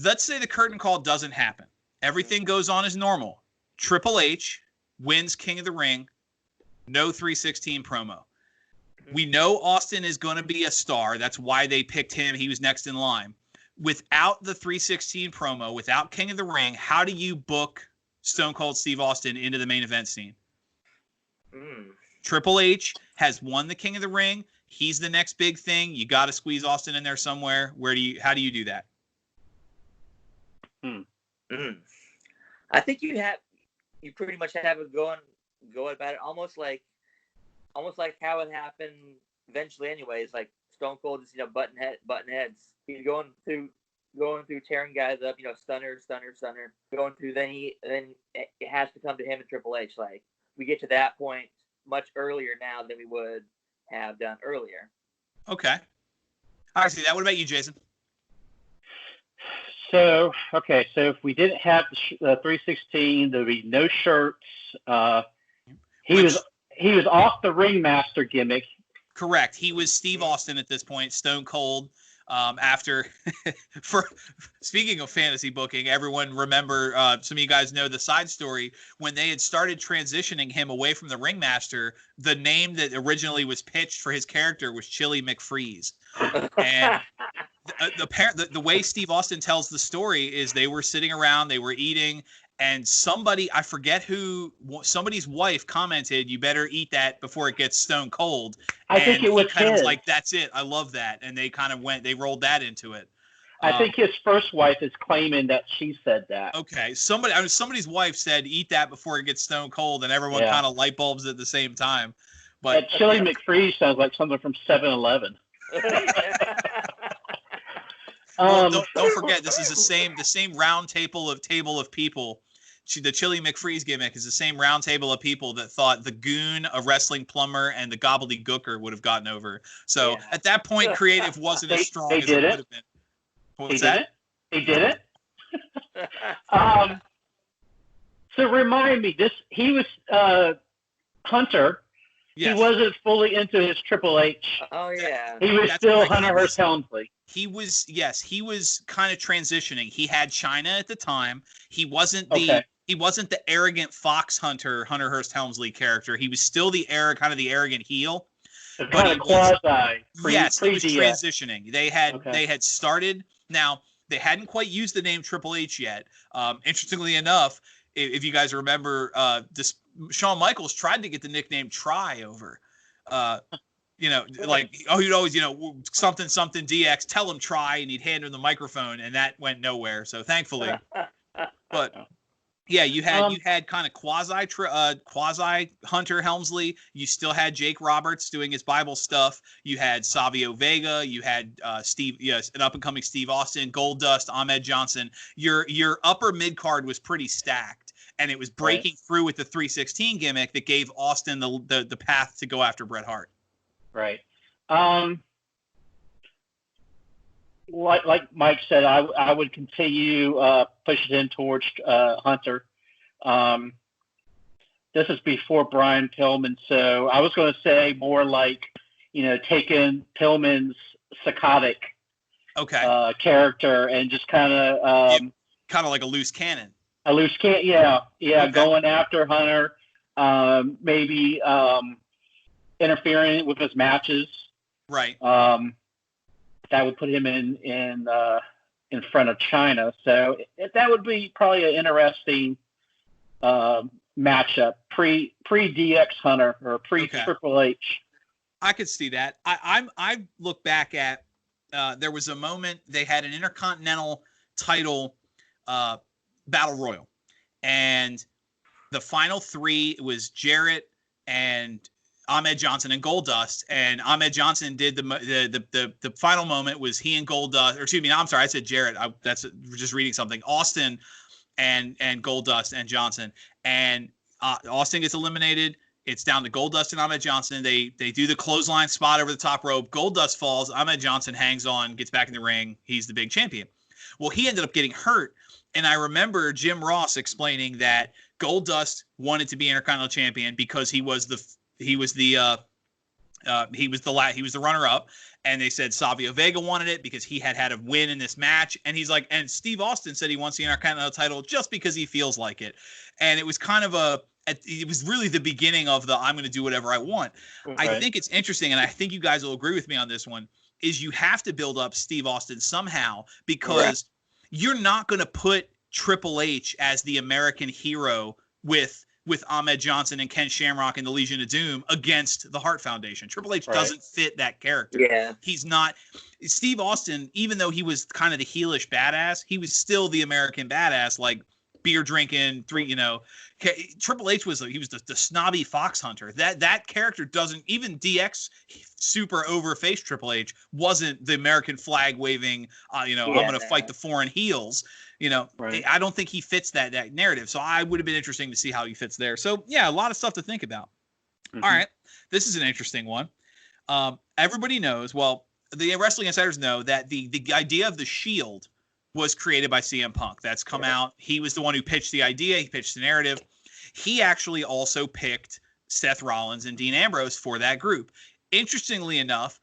Let's say the curtain call doesn't happen. Everything goes on as normal. Triple H wins King of the Ring. No 316 promo. We know Austin is going to be a star. That's why they picked him. He was next in line. Without the 316 promo, without King of the Ring, how do you book Stone Cold Steve Austin into the main event scene? Triple H has won the King of the Ring. He's the next big thing. You got to squeeze Austin in there somewhere. How do you do that? I think you pretty much have it going about it almost like how it happened eventually anyways, like Stone Cold just, button heads. He's going through tearing guys up, stunner, going through, then it has to come to him and Triple H. Like, we get to that point much earlier now than we would have done earlier. Okay. I see that. What about you, Jason? So, okay, so if we didn't have the 316, there'd be no shirts. He was off the ringmaster gimmick. Correct. He was Steve Austin at this point, Stone Cold. After, for speaking of fantasy booking, everyone remember, some of you guys know the side story when they had started transitioning him away from the ringmaster. The name that originally was pitched for his character was Chili McFreeze, and the way Steve Austin tells the story is they were sitting around, they were eating, and somebody, I forget who, somebody's wife commented, "You better eat that before it gets stone cold." I think it was kind of his. was like, "That's it. I love that." And they kind of they rolled that into it. I think his first wife is claiming that she said that. Okay, somebody's wife said, "Eat that before it gets stone cold," and everyone kind of light bulbs at the same time. But Chili McFreeze sounds like something from 7-Eleven. Well, don't forget, this is the same round table of people. The Chili McFreeze gimmick is the same round table of people that thought the Goon, a wrestling plumber, and the Gobbledygooker would have gotten over. So at that point, creative wasn't as strong as it would have been. What's that? He did it. So remind me, he was Hunter. Yes. He wasn't fully into his Triple H. Oh yeah. He was still Hunter Hearst Helmsley. He was kind of transitioning. He had China at the time. He wasn't the arrogant fox hunter Hunter Hearst Helmsley character. He was still the arrogant heel. But he was transitioning. They had started. Now they hadn't quite used the name Triple H yet. Interestingly enough, if you guys remember, Shawn Michaels tried to get the nickname Try over. He'd always, something DX, tell him Try, and he'd hand him the microphone, and that went nowhere. So thankfully, but yeah, you had kind of quasi Hunter Helmsley. You still had Jake Roberts doing his Bible stuff. You had Savio Vega. You had an up and coming Steve Austin, Goldust, Ahmed Johnson. Your upper mid card was pretty stacked, and it was breaking through with the 316 gimmick that gave Austin the path to go after Bret Hart. Right. Like Mike said, I would continue pushing him towards Hunter. This is before Brian Pillman, so I was going to say more like, taking Pillman's psychotic character and just kind of like a loose cannon. A loose cannon, okay. Going after Hunter, maybe interfering with his matches. Right. That would put him in front of China. So that would be probably an interesting matchup pre DX Hunter or pre Triple H. I could see that. I look back at there was a moment they had an Intercontinental title battle royal, and the final three was Jarrett and Ahmed Johnson and Goldust, and Ahmed Johnson did the final moment was he and Goldust, or excuse me, I'm sorry, I said Jarrett. That's just reading something. Austin and Goldust and Johnson, and Austin gets eliminated. It's down to Goldust and Ahmed Johnson. They do the clothesline spot over the top rope. Goldust falls. Ahmed Johnson hangs on, gets back in the ring. He's the big champion. Well, he ended up getting hurt, and I remember Jim Ross explaining that Goldust wanted to be Intercontinental Champion because he was the runner-up, and they said Savio Vega wanted it because he had a win in this match, and he's like, and Steve Austin said he wants the Intercontinental title just because he feels like it, and it was kind of it was really the beginning of the I'm going to do whatever I want. Right. I think it's interesting, and I think you guys will agree with me on this one, is you have to build up Steve Austin somehow because you're not going to put Triple H as the American hero with Ahmed Johnson and Ken Shamrock and the Legion of Doom against the Hart Foundation. Triple H doesn't fit that character. Yeah. He's not. Steve Austin, even though he was kind of the heelish badass, he was still the American badass, like beer drinking, Triple H was the snobby fox hunter. That character doesn't, even DX super overfaced Triple H wasn't the American flag waving, I'm going to fight the foreign heels. I don't think he fits that narrative. So I would have been interesting to see how he fits there. So yeah, a lot of stuff to think about. Mm-hmm. All right. This is an interesting one. Everybody knows, well, the Wrestling Insiders know that the idea of the Shield was created by CM Punk. That's come out. He was the one who pitched the idea. He pitched the narrative. He actually also picked Seth Rollins and Dean Ambrose for that group. Interestingly enough,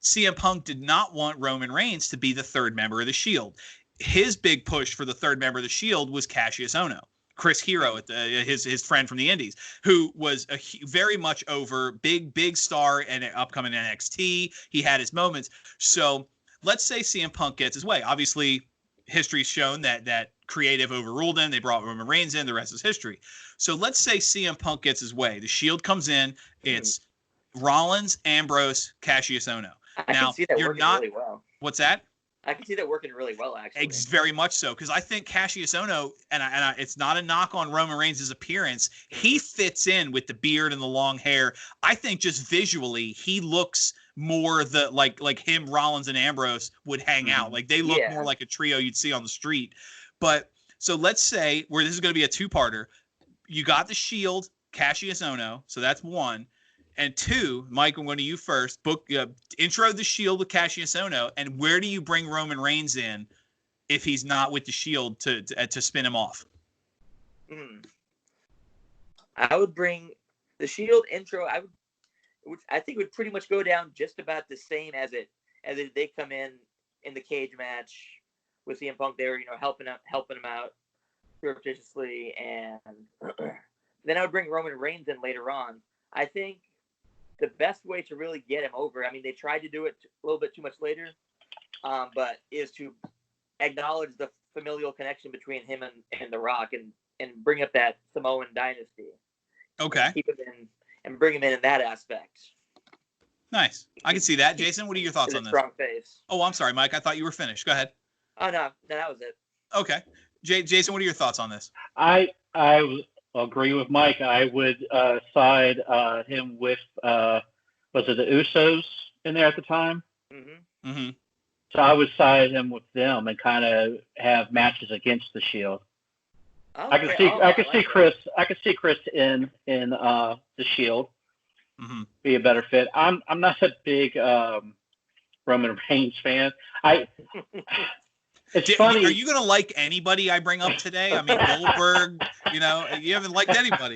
CM Punk did not want Roman Reigns to be the third member of the Shield. His big push for the third member of the Shield was Cassius Ohno, Chris Hero, his friend from the Indies, who was very much over, big star and upcoming NXT. He had his moments. So let's say CM Punk gets his way. Obviously, history's shown that creative overruled him. They brought Roman Reigns in. The rest is history. So let's say CM Punk gets his way. The Shield comes in. It's Rollins, Ambrose, Cassius Ohno. I can see that working really well. What's that? I can see that working really well, actually. It's very much so, because I think Cassius Ohno, and it's not a knock on Roman Reigns' appearance, he fits in with the beard and the long hair. I think just visually, he looks more like him, Rollins, and Ambrose would hang out. Like they look more like a trio you'd see on the street. But so let's say where this is going to be a two-parter. You got the Shield, Cassius Ohno, so that's one. And two, Mike, I'm going to you first. Intro the Shield with Cassius Ohno, and where do you bring Roman Reigns in if he's not with the Shield to spin him off? I would bring the Shield intro. I think would pretty much go down just about the same as they come in the cage match with CM Punk. They were helping him out surreptitiously, and then I would bring Roman Reigns in later on. I think the best way to really get him over, I mean, they tried to do it a little bit too much later, but is to acknowledge the familial connection between him and The Rock and bring up that Samoan dynasty. Okay. Keep him in and bring him in that aspect. Nice. I can see that. Jason, what are your thoughts on this? Strong face. Oh, I'm sorry, Mike. I thought you were finished. Go ahead. Oh, no, that was it. Okay. Jason, what are your thoughts on this? I agree with Mike. I would side him with, was it the Usos in there at the time? Mm-hmm. Mm-hmm. So I would side him with them and kind of have matches against the Shield. Okay. I could see Chris in the Shield. Mm-hmm. Be a better fit. I'm not a big Roman Reigns fan. It's funny. Are you going to like anybody I bring up today? I mean, Goldberg, you haven't liked anybody.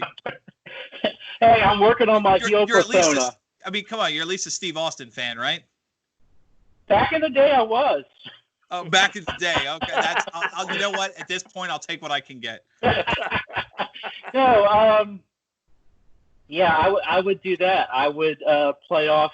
Hey, I'm working on my heel persona. Come on, you're at least a Steve Austin fan, right? Back in the day, I was. Oh, back in the day. Okay, you know what? At this point, I'll take what I can get. No, yeah, I would do that. I would play off.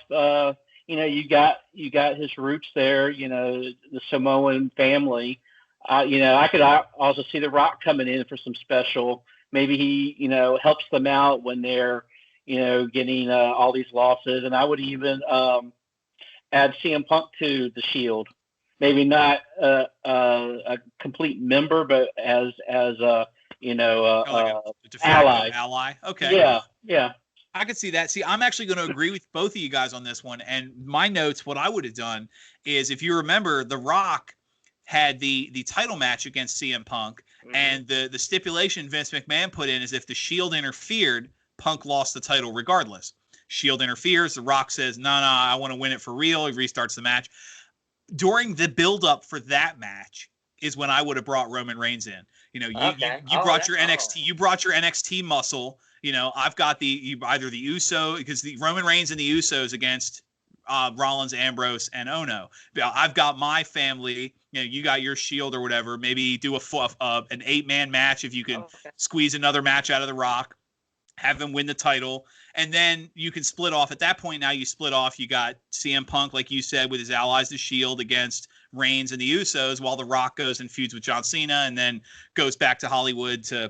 You got his roots there. The Samoan family. I could also see The Rock coming in for some special. Maybe he, helps them out when they're, getting all these losses. And I would even add CM Punk to the Shield. Maybe not a complete member, but as a ally. Okay. Yeah. I could see that. See, I'm actually going to agree with both of you guys on this one. And my notes, what I would have done is, if you remember, The Rock had the title match against CM Punk, and the stipulation Vince McMahon put in is if the Shield interfered, Punk lost the title regardless. Shield interferes. The Rock says, no, I want to win it for real. He restarts the match. During the build-up for that match is when I would have brought Roman Reigns in. You brought your NXT. You brought your NXT muscle. I've got either the Uso, because the Roman Reigns and the Usos against Rollins, Ambrose, and Ohno. I've got my family. You got your Shield or whatever. Maybe do an 8-man match if you can squeeze another match out of The Rock. Have them win the title, and then you can split off. At that point, now you split off. You got CM Punk, like you said, with his allies, the Shield, against Reigns and the Usos, while The Rock goes and feuds with John Cena, and then goes back to Hollywood to,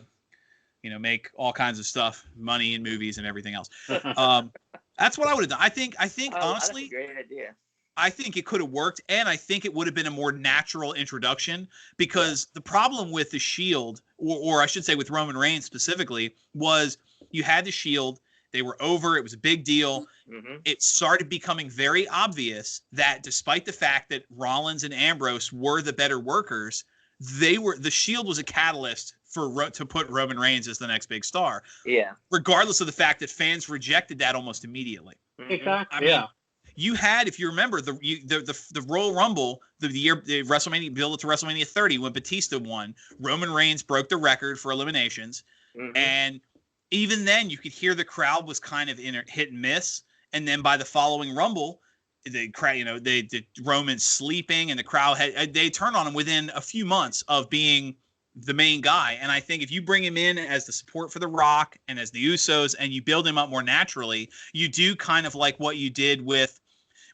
make all kinds of stuff, money and movies and everything else. That's what I would have done. I think honestly, that's a great idea. I think it could have worked, and I think it would have been a more natural introduction, because the problem with the Shield, or I should say with Roman Reigns specifically, was you had the Shield. They were over. It was a big deal. Mm-hmm. It started becoming very obvious that despite the fact that Rollins and Ambrose were the better workers, the Shield was a catalyst to put Roman Reigns as the next big star. Yeah. Regardless of the fact that fans rejected that almost immediately. Exactly. I mean, you had, if you remember, the Royal Rumble, the WrestleMania build up to WrestleMania 30 when Batista won. Roman Reigns broke the record for eliminations, and even then, you could hear the crowd was kind of in a hit and miss. And then by the following Rumble, the crowd, the Roman's sleeping, and the crowd they turned on him within a few months of being the main guy. And I think if you bring him in as the support for The Rock and as the Usos, and you build him up more naturally, you do kind of like what you did with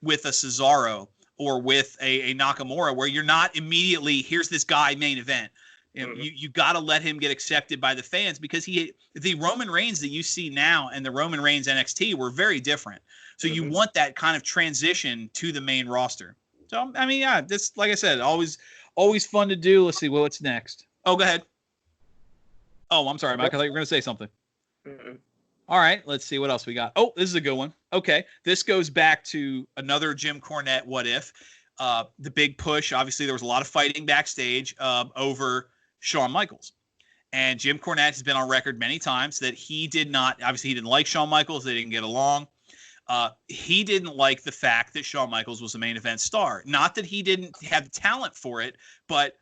a Cesaro or with a Nakamura, where you're not immediately, here's this guy main event. You got to let him get accepted by the fans, because the Roman Reigns that you see now and the Roman Reigns NXT were very different. So you want that kind of transition to the main roster. So, I mean, yeah, this, like I said, always fun to do. Let's see what's next. Oh, go ahead. Oh, I'm sorry, Mike. I thought you were going to say something. All right, let's see what else we got. Oh, this is a good one. Okay, this goes back to another Jim Cornette what if. The big push, obviously, there was a lot of fighting backstage over Shawn Michaels. And Jim Cornette has been on record many times that he didn't like Shawn Michaels. They didn't get along. He didn't like the fact that Shawn Michaels was a main event star. Not that he didn't have the talent for it, but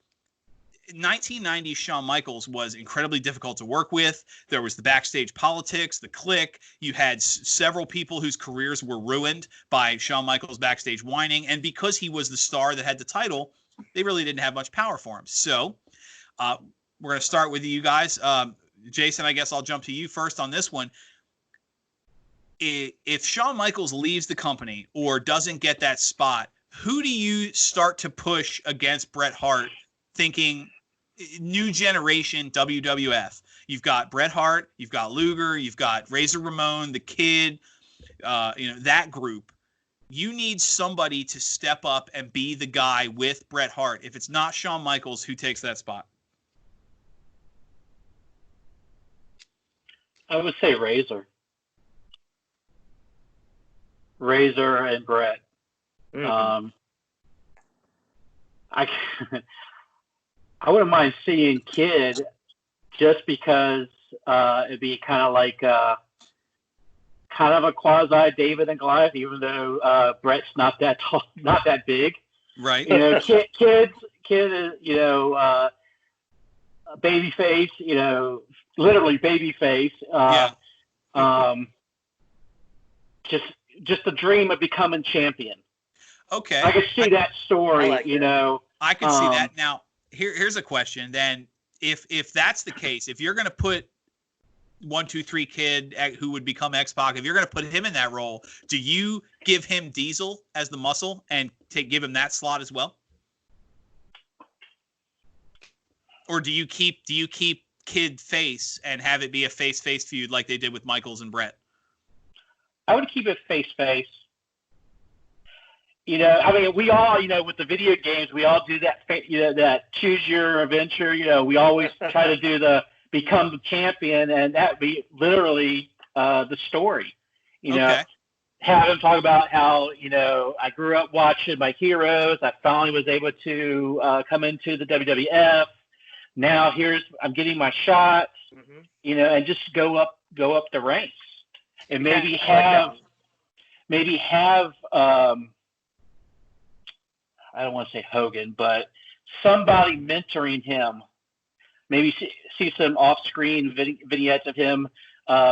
1990 Shawn Michaels was incredibly difficult to work with. There was the backstage politics, the clique. You had several people whose careers were ruined by Shawn Michaels' backstage whining. And because he was the star that had the title, they really didn't have much power for him. So we're going to start with you guys. Jason, I guess I'll jump to you first on this one. If Shawn Michaels leaves the company or doesn't get that spot, who do you start to push against Bret Hart, thinking new generation WWF? You've got Bret Hart, you've got Luger, you've got Razor Ramon, the Kid, that group. You need somebody to step up and be the guy with Bret Hart. If it's not Shawn Michaels, who takes that spot? I would say Razor and Bret. I wouldn't mind seeing Kid, just because it'd be kind of like kind of a quasi David and Goliath, even though Bret's not that tall, not that big. Right. Kid is baby face. Literally baby face. Just the dream of becoming champion. Okay. I could see that story. I could see that. Now, here's a question. Then, if that's the case, if you're going to put 1, 2, 3 Kid who would become X-Pac, if you're going to put him in that role, do you give him Diesel as the muscle and give him that slot as well? Or do you keep Kid face and have it be a face-face feud like they did with Michaels and Bret? I would keep it face-face. We all, with the video games, we all do that, that choose your adventure. We always try to do the become the champion, and that would be literally the story. Have him talk about how, I grew up watching my heroes. I finally was able to come into the WWF. Now I'm getting my shots, and just go up the ranks, and maybe have I don't want to say Hogan, but somebody mentoring him. Maybe see some off-screen vignettes of him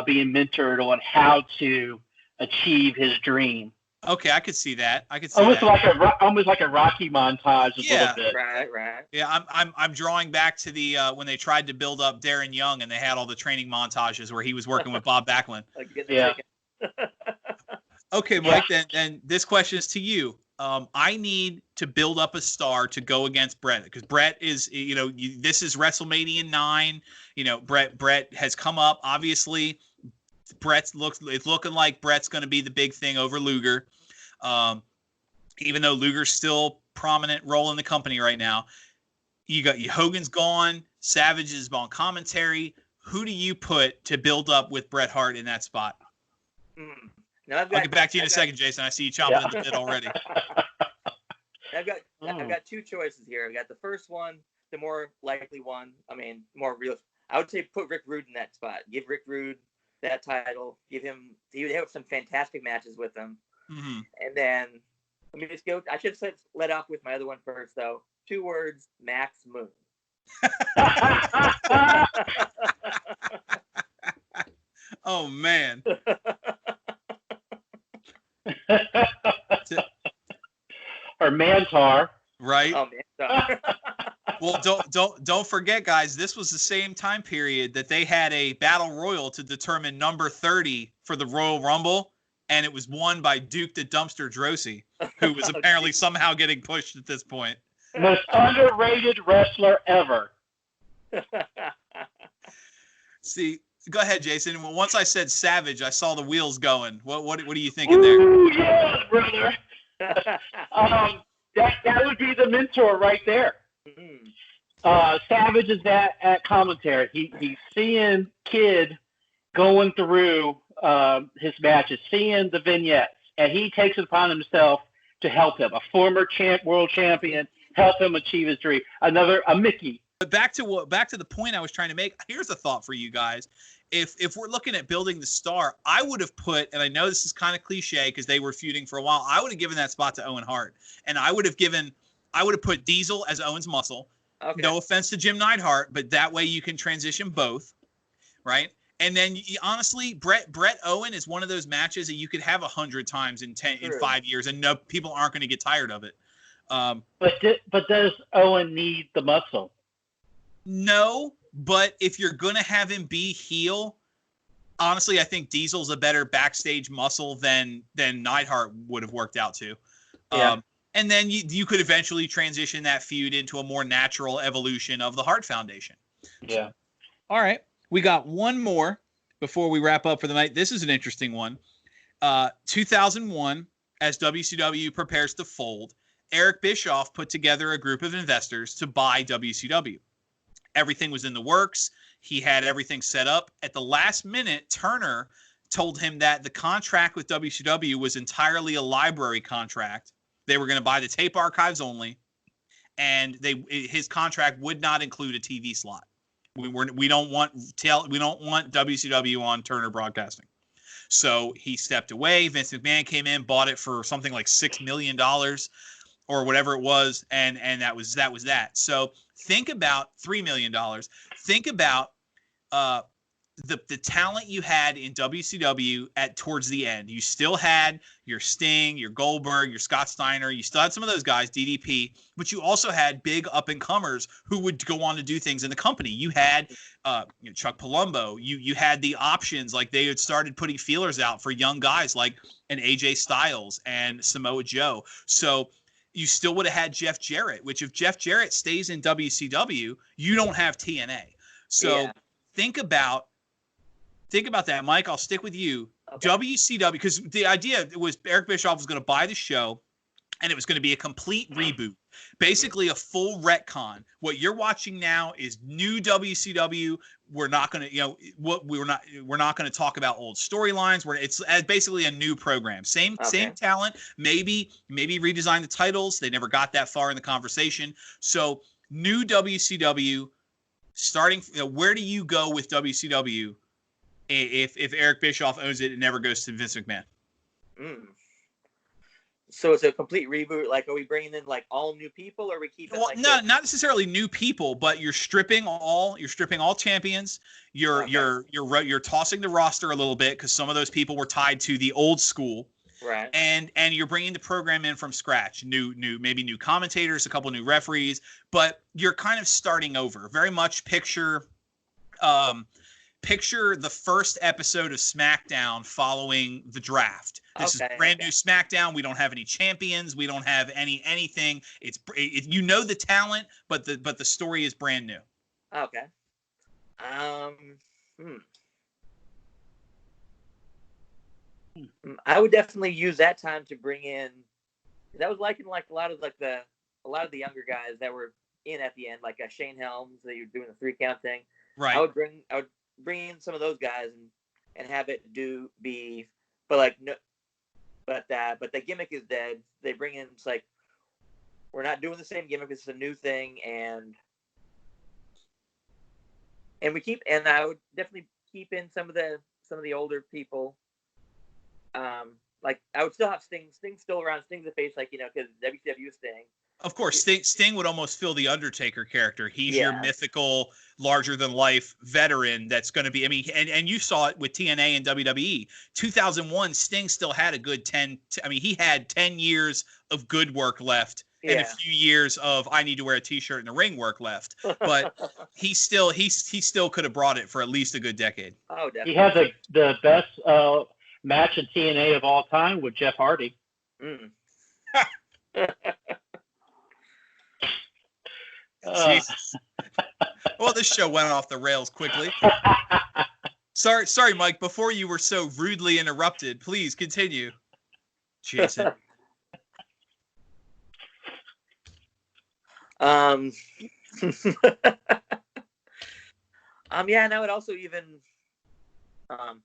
being mentored on how to achieve his dream. Okay, I could see that. Almost like a Rocky montage, a little bit. Right. Yeah, I'm drawing back to the when they tried to build up Darren Young and they had all the training montages where he was working with Bob Backlund. Okay, Mike. Then this question is to you. I need to build up a star to go against Bret, because Bret is, this is WrestleMania 9. Bret has come up. Obviously, it's looking like Bret's going to be the big thing over Luger. Even though Luger's still prominent role in the company right now. You got Hogan's gone. Savage is on commentary. Who do you put to build up with Bret Hart in that spot? I'll get back to you in a second, Jason. I see you chomping at the bit already. I've got two choices here. I got the first one, the more likely one. I mean, more real. I would say put Rick Rude in that spot. Give Rick Rude that title. He would have some fantastic matches with him. Mm-hmm. And then let me just go. I should have let off with my other one first, though. 2 words: Max Moon. Oh man. Or Mantar. Right. Oh, Mantar. Well, don't forget, guys. This was the same time period that they had a battle royal to determine number 30 for the Royal Rumble, and it was won by Duke the Dumpster Droese, who was apparently somehow getting pushed at this point. Most underrated wrestler ever. See, go ahead, Jason. Once I said Savage, I saw the wheels going. What are you thinking there? Ooh, yeah, brother. That would be the mentor right there. Savage is at commentary. He's seeing Kid going through his matches, seeing the vignettes, and he takes it upon himself to help him. A former world champion, help him achieve his dream. A Mickey. But back to the point I was trying to make. Here's a thought for you guys. If we're looking at building the star, I would have put, and I know this is kind of cliche because they were feuding for a while, I would have given that spot to Owen Hart, and I would have put Diesel as Owen's muscle. Okay. No offense to Jim Neidhart, but that way you can transition both, right? And then honestly, Brett Owen is one of those matches that you could have 100 times in 5 years, and no people aren't going to get tired of it. But does Owen need the muscle? No, but if you're going to have him be heel, honestly, I think Diesel's a better backstage muscle than Neidhart would have worked out to. Yeah. And then you could eventually transition that feud into a more natural evolution of the Hart Foundation. Yeah. All right. We got one more before we wrap up for the night. This is an interesting one. 2001, as WCW prepares to fold, Eric Bischoff put together a group of investors to buy WCW. Everything was in the works. He had everything set up. At the last minute, Turner told him that the contract with WCW was entirely a library contract. They were going to buy the tape archives only, and his contract would not include a TV slot. We don't want WCW on Turner Broadcasting. So he stepped away. Vince McMahon came in, bought it for something like $6 million or whatever it was, and that was that. So think about $3 million. Think about the talent you had in WCW towards the end. You still had your Sting, your Goldberg, your Scott Steiner. You still had some of those guys, DDP, but you also had big up-and-comers who would go on to do things in the company. You had Chuck Palumbo. You had the options, like they had started putting feelers out for young guys like an AJ Styles and Samoa Joe. So you still would have had Jeff Jarrett, which if Jeff Jarrett stays in WCW, you don't have TNA. So think about that, Mike. I'll stick with you. Okay. WCW, because the idea was Eric Bischoff was going to buy the show, and it was going to be a complete reboot, basically a full retcon. What you're watching now is new WCW. We're not going to, we're not going to talk about old storylines. It's basically a new program. Same talent. Maybe redesign the titles. They never got that far in the conversation. So new WCW. Starting, where do you go with WCW if Eric Bischoff owns it and never goes to Vince McMahon? So it's a complete reboot. Like, are we bringing in like all new people, or are we keeping? Well, not necessarily new people, but you're stripping all champions. You're tossing the roster a little bit because some of those people were tied to the old school. Right. And you're bringing the program in from scratch, maybe new commentators, a couple new referees, but you're kind of starting over. Very much picture the first episode of SmackDown following the draft. This is brand new SmackDown. We don't have any champions. We don't have anything. It's the talent, but the story is brand new. Okay. I would definitely use that time to bring in. That was like a lot of the younger guys that were in at the end, like Shane Helms, that you're doing the 3-count thing. Right. I would bring in some of those guys and have it but the gimmick is dead. They bring in, it's like, we're not doing the same gimmick. This is a new thing, and And I would definitely keep in some of the older people. Like I would still have Sting. Sting's still around. Sting's the face, like, because WCW Sting. Of course, Sting would almost fill the Undertaker character. He's your Yeah. mythical, larger-than-life veteran that's going to be. I mean, and you saw it with TNA and WWE. 2001, Sting still had a good 10. I mean, he had 10 years of good work left, and a few years of I need to wear a T-shirt in the ring work left. But he still could have brought it for at least a good decade. Oh, definitely. He had the best match in TNA of all time with Jeff Hardy. Mm. Jesus. Well, this show went off the rails quickly. Sorry, Mike. Before you were so rudely interrupted, please continue. Jason. Yeah, and I would also even, I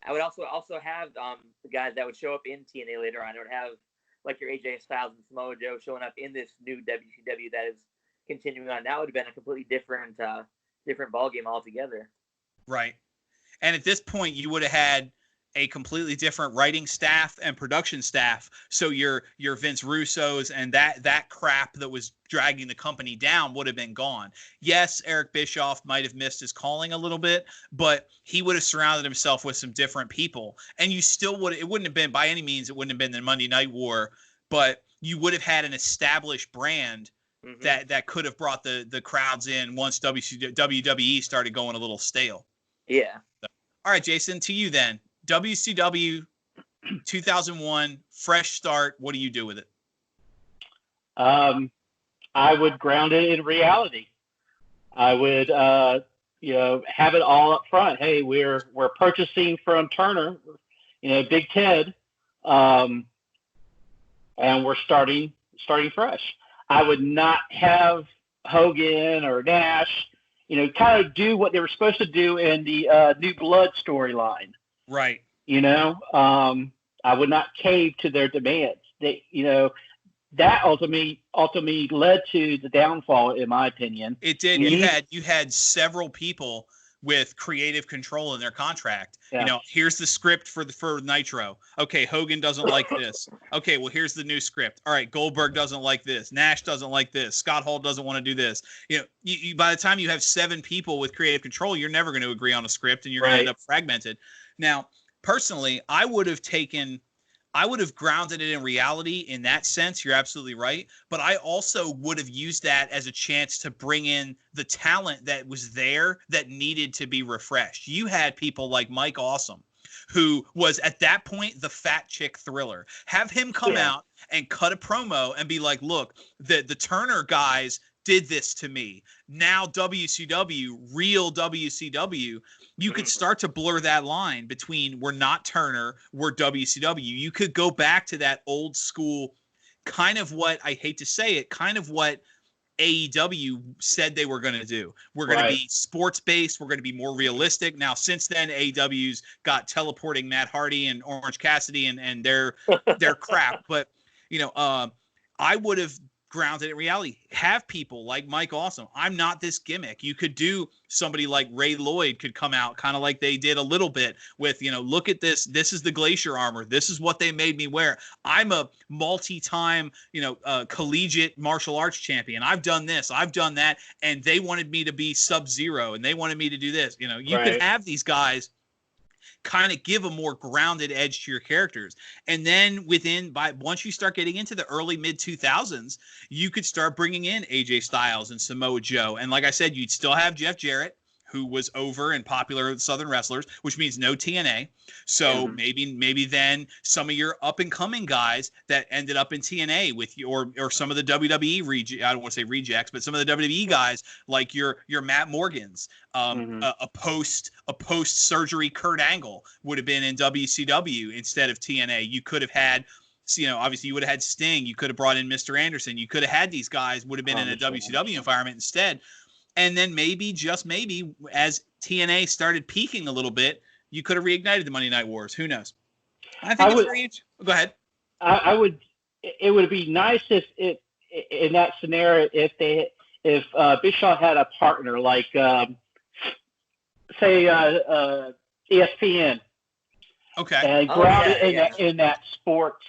would also have the guys that would show up in TNA later on. I would have like your AJ Styles and Samoa Joe showing up in this new WCW that is continuing on. That would have been a completely different ball game altogether. Right. And at this point, you would have had a completely different writing staff and production staff. So your Vince Russos and that crap that was dragging the company down would have been gone. Yes, Eric Bischoff might have missed his calling a little bit, but he would have surrounded himself with some different people. And you still would. It wouldn't have been, by any means, it wouldn't have been the Monday Night War, but you would have had an established brand that could have brought the crowds in once WWE started going a little stale. Yeah. So, all right, Jason, to you then. WCW 2001, fresh start. What do you do with it? I would ground it in reality. I would, have it all up front. Hey, we're purchasing from Turner, Big Ted, and we're starting fresh. I would not have Hogan or Nash, kind of do what they were supposed to do in the New Blood storyline. Right. I would not cave to their demands. That ultimately led to the downfall, in my opinion. It did. You had several people with creative control in their contract. Yeah. Here's the script for Nitro. Okay, Hogan doesn't like this. Okay, well, here's the new script. All right, Goldberg doesn't like this. Nash doesn't like this. Scott Hall doesn't want to do this. You by the time you have 7 people with creative control, you're never going to agree on a script, and you're going to end up fragmented. Now, personally, I would have grounded it in reality in that sense. You're absolutely right. But I also would have used that as a chance to bring in the talent that was there that needed to be refreshed. You had people like Mike Awesome, who was at that point the fat chick Thriller. Have him come out and cut a promo and be like, look, the Turner guys did this to me. Now WCW, real WCW, you could start to blur that line between we're not Turner, we're WCW. You could go back to that old school kind of what, I hate to say it, kind of what AEW said they were going to do. We're going to be sports-based. We're going to be more realistic. Now, since then, AEW's got teleporting Matt Hardy and Orange Cassidy and their crap. But, I would have grounded in reality. Have people like Mike Awesome. I'm not this gimmick. You could do somebody like Ray Lloyd could come out kind of like they did a little bit with, look at this. This is the Glacier armor. This is what they made me wear. I'm a multi-time, collegiate martial arts champion. I've done this. I've done that. And they wanted me to be Sub-Zero and they wanted me to do this. You could have these guys kind of give a more grounded edge to your characters. And then once you start getting into the early mid 2000s, you could start bringing in AJ Styles and Samoa Joe. And like I said, you'd still have Jeff Jarrett, who was over and popular with Southern wrestlers, which means no TNA. So maybe then some of your up and coming guys that ended up in TNA with you, or some of the WWE I don't want to say rejects, but some of the WWE guys like your Matt Morgans, a post surgery Kurt Angle would have been in WCW instead of TNA. You could have had, obviously you would have had Sting. You could have brought in Mr. Anderson. You could have had these guys would have been in a WCW environment instead. And then maybe, just maybe, as TNA started peaking a little bit, you could have reignited the Monday Night Wars. Who knows? I think it's very interesting. Go ahead. It would be nice if in that scenario, if Bischoff had a partner like say ESPN. Okay. And grounded in that sports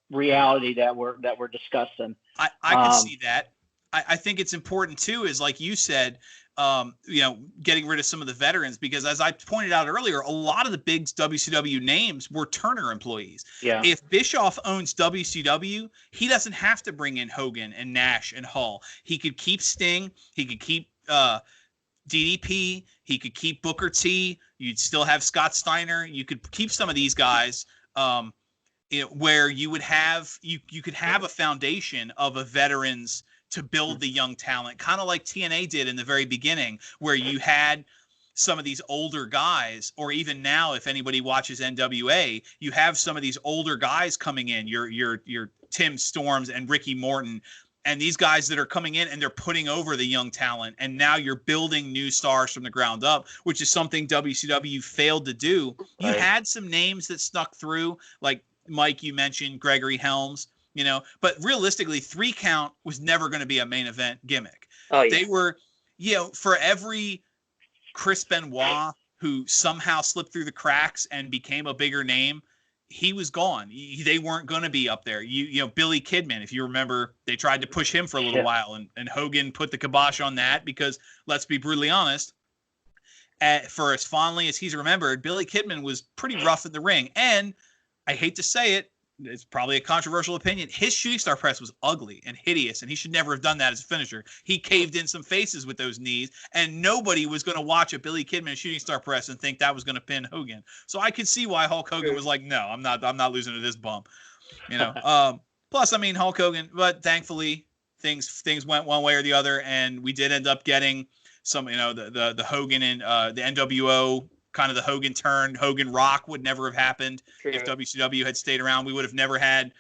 reality that we're discussing. I could see that. I think it's important too, is like you said, getting rid of some of the veterans, because as I pointed out earlier, a lot of the big WCW names were Turner employees. Yeah. If Bischoff owns WCW, he doesn't have to bring in Hogan and Nash and Hall. He could keep Sting. He could keep DDP. He could keep Booker T. You'd still have Scott Steiner. You could keep some of these guys. Where you would have you could have a foundation of a veterans to build the young talent, kind of like TNA did in the very beginning, where you had some of these older guys, or even now, if anybody watches NWA, you have some of these older guys coming in, your Tim Storms and Ricky Morton, and these guys that are coming in and they're putting over the young talent, and now you're building new stars from the ground up, which is something WCW failed to do. You had some names that snuck through, like Mike, you mentioned Gregory Helms, but realistically, 3 count was never going to be a main event gimmick. Oh, yeah. They were, for every Chris Benoit who somehow slipped through the cracks and became a bigger name, he was gone. They weren't going to be up there. Billy Kidman, if you remember, they tried to push him for a little while, and Hogan put the kibosh on that because, let's be brutally honest, for as fondly as he's remembered, Billy Kidman was pretty rough in the ring. And I hate to say it, it's probably a controversial opinion, his shooting star press was ugly and hideous, and he should never have done that as a finisher. He caved in some faces with those knees, and nobody was going to watch a Billy Kidman shooting star press and think that was going to pin Hogan. So I could see why Hulk Hogan was like, no, I'm not losing to this bump. Plus, I mean, Hulk Hogan, but thankfully things went one way or the other, and we did end up getting some, the Hogan and the NWO, kind of the Hogan turn. Hogan Rock would never have happened if WCW had stayed around. We would have never had,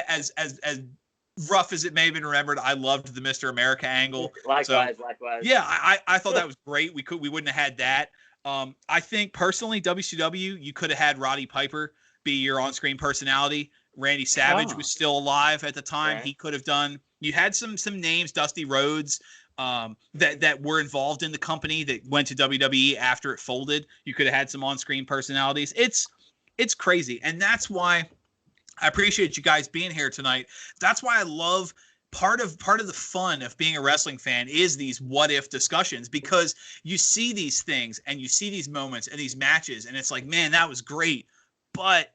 as rough as it may have been remembered, I loved the Mr. America angle. Likewise. Yeah, I thought that was great. We wouldn't have had that. I think personally, WCW, you could have had Roddy Piper be your on-screen personality. Randy Savage was still alive at the time. He could have done. You had some names, Dusty Rhodes, that were involved in the company that went to WWE after it folded. You could have had some on-screen personalities. It's crazy, and that's why I appreciate you guys being here tonight. That's why I love part of the fun of being a wrestling fan is these what if discussions, because you see these things and you see these moments and these matches, and it's like, man, that was great, but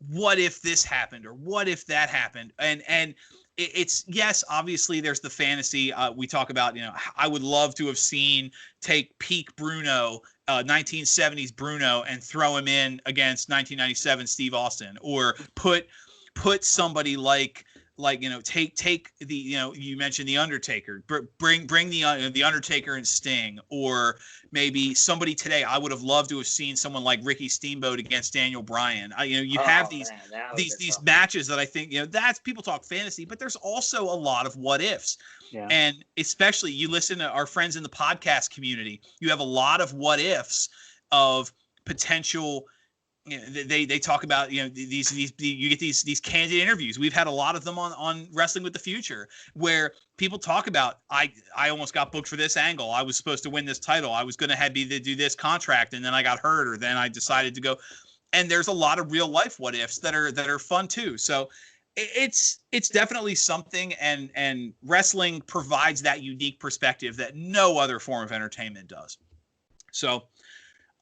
what if this happened, or what if that happened? And it's, yes, obviously there's the fantasy. We talk about, I would love to have seen take peak Bruno, 1970s Bruno, and throw him in against 1997 Steve Austin, or put somebody like take the, you mentioned the Undertaker, bring the Undertaker and Sting, or maybe somebody today. I would have loved to have seen someone like Ricky Steamboat against Daniel Bryan. Have these matches that I think, that's, people talk fantasy, but there's also a lot of what ifs. Yeah. And especially you listen to our friends in the podcast community, you have a lot of what ifs of potential. They talk about, these you get these candid interviews. We've had a lot of them on Wrestling with the Future, where people talk about, I almost got booked for this angle. I was supposed to win this title. I was going to be to do this contract, and then I got hurt, or then I decided to go. And there's a lot of real life what ifs that are fun too. So it's definitely something, and wrestling provides that unique perspective that no other form of entertainment does. So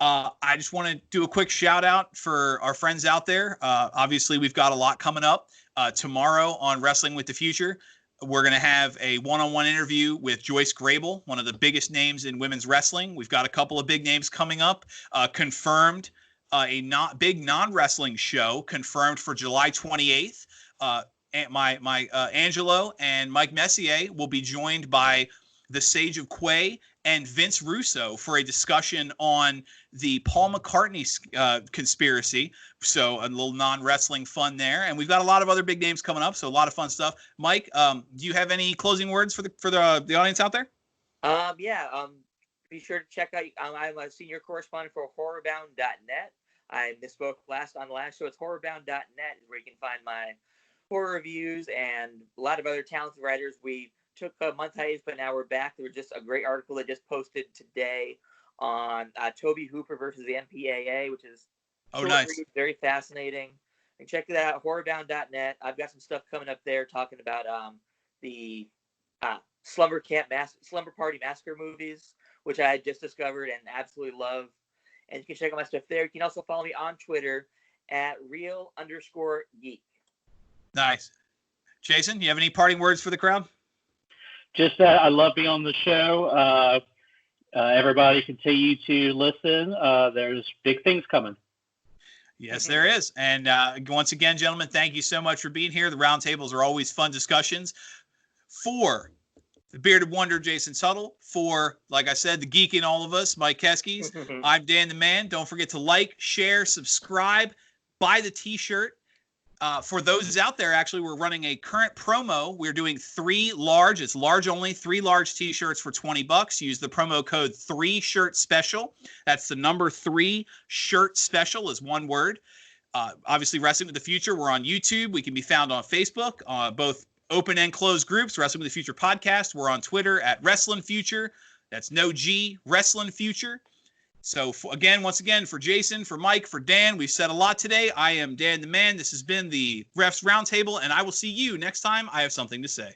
I just want to do a quick shout out for our friends out there. Obviously, we've got a lot coming up. Tomorrow on Wrestling with the Future, we're going to have a one-on-one interview with Joyce Grable, one of the biggest names in women's wrestling. We've got a couple of big names coming up. Confirmed a big non-wrestling show confirmed for July 28th. Angelo and Mike Messier will be joined by the Sage of Quay and Vince Russo for a discussion on the Paul McCartney conspiracy. So a little non-wrestling fun there. And we've got a lot of other big names coming up, so a lot of fun stuff. Mike, do you have any closing words for the audience out there? Be sure to check out, I'm a senior correspondent for horrorbound.net. I misspoke on the last show. It's horrorbound.net is where you can find my horror reviews and a lot of other talented writers. We took a month hiatus, but now we're back. There was just a great article that just posted today on Toby Hooper versus the MPAA, which is nice. Very fascinating. And check that out, horrorbound.net. I've got some stuff coming up there talking about the slumber party massacre movies, which I just discovered and absolutely love. And you can check out my stuff there. You can also follow me on Twitter at real_geek. Nice. Jason, you have any parting words for the crowd? Just that I love being on the show. Everybody continue to listen. There's big things coming. Yes, there is. And once again, gentlemen, thank you so much for being here. The roundtables are always fun discussions. For the Bearded Wonder, Jason Tuttle. For, like I said, the geek in all of us, Mike Keskeys. I'm Dan the Man. Don't forget to like, share, subscribe, buy the T-shirt. For those out there, actually, we're running a current promo. We're doing 3 large. It's large only. 3 large T-shirts for $20. Use the promo code 3SHIRT-SPECIAL. That's the number 3 shirt special is one word. Obviously, Wrestling with the Future. We're on YouTube. We can be found on Facebook, both open and closed groups. Wrestling with the Future podcast. We're on Twitter at Wrestling Future. That's no G, Wrestling Future. So, once again, for Jason, for Mike, for Dan, we've said a lot today. I am Dan the Man. This has been the Refs Roundtable, and I will see you next time I have something to say.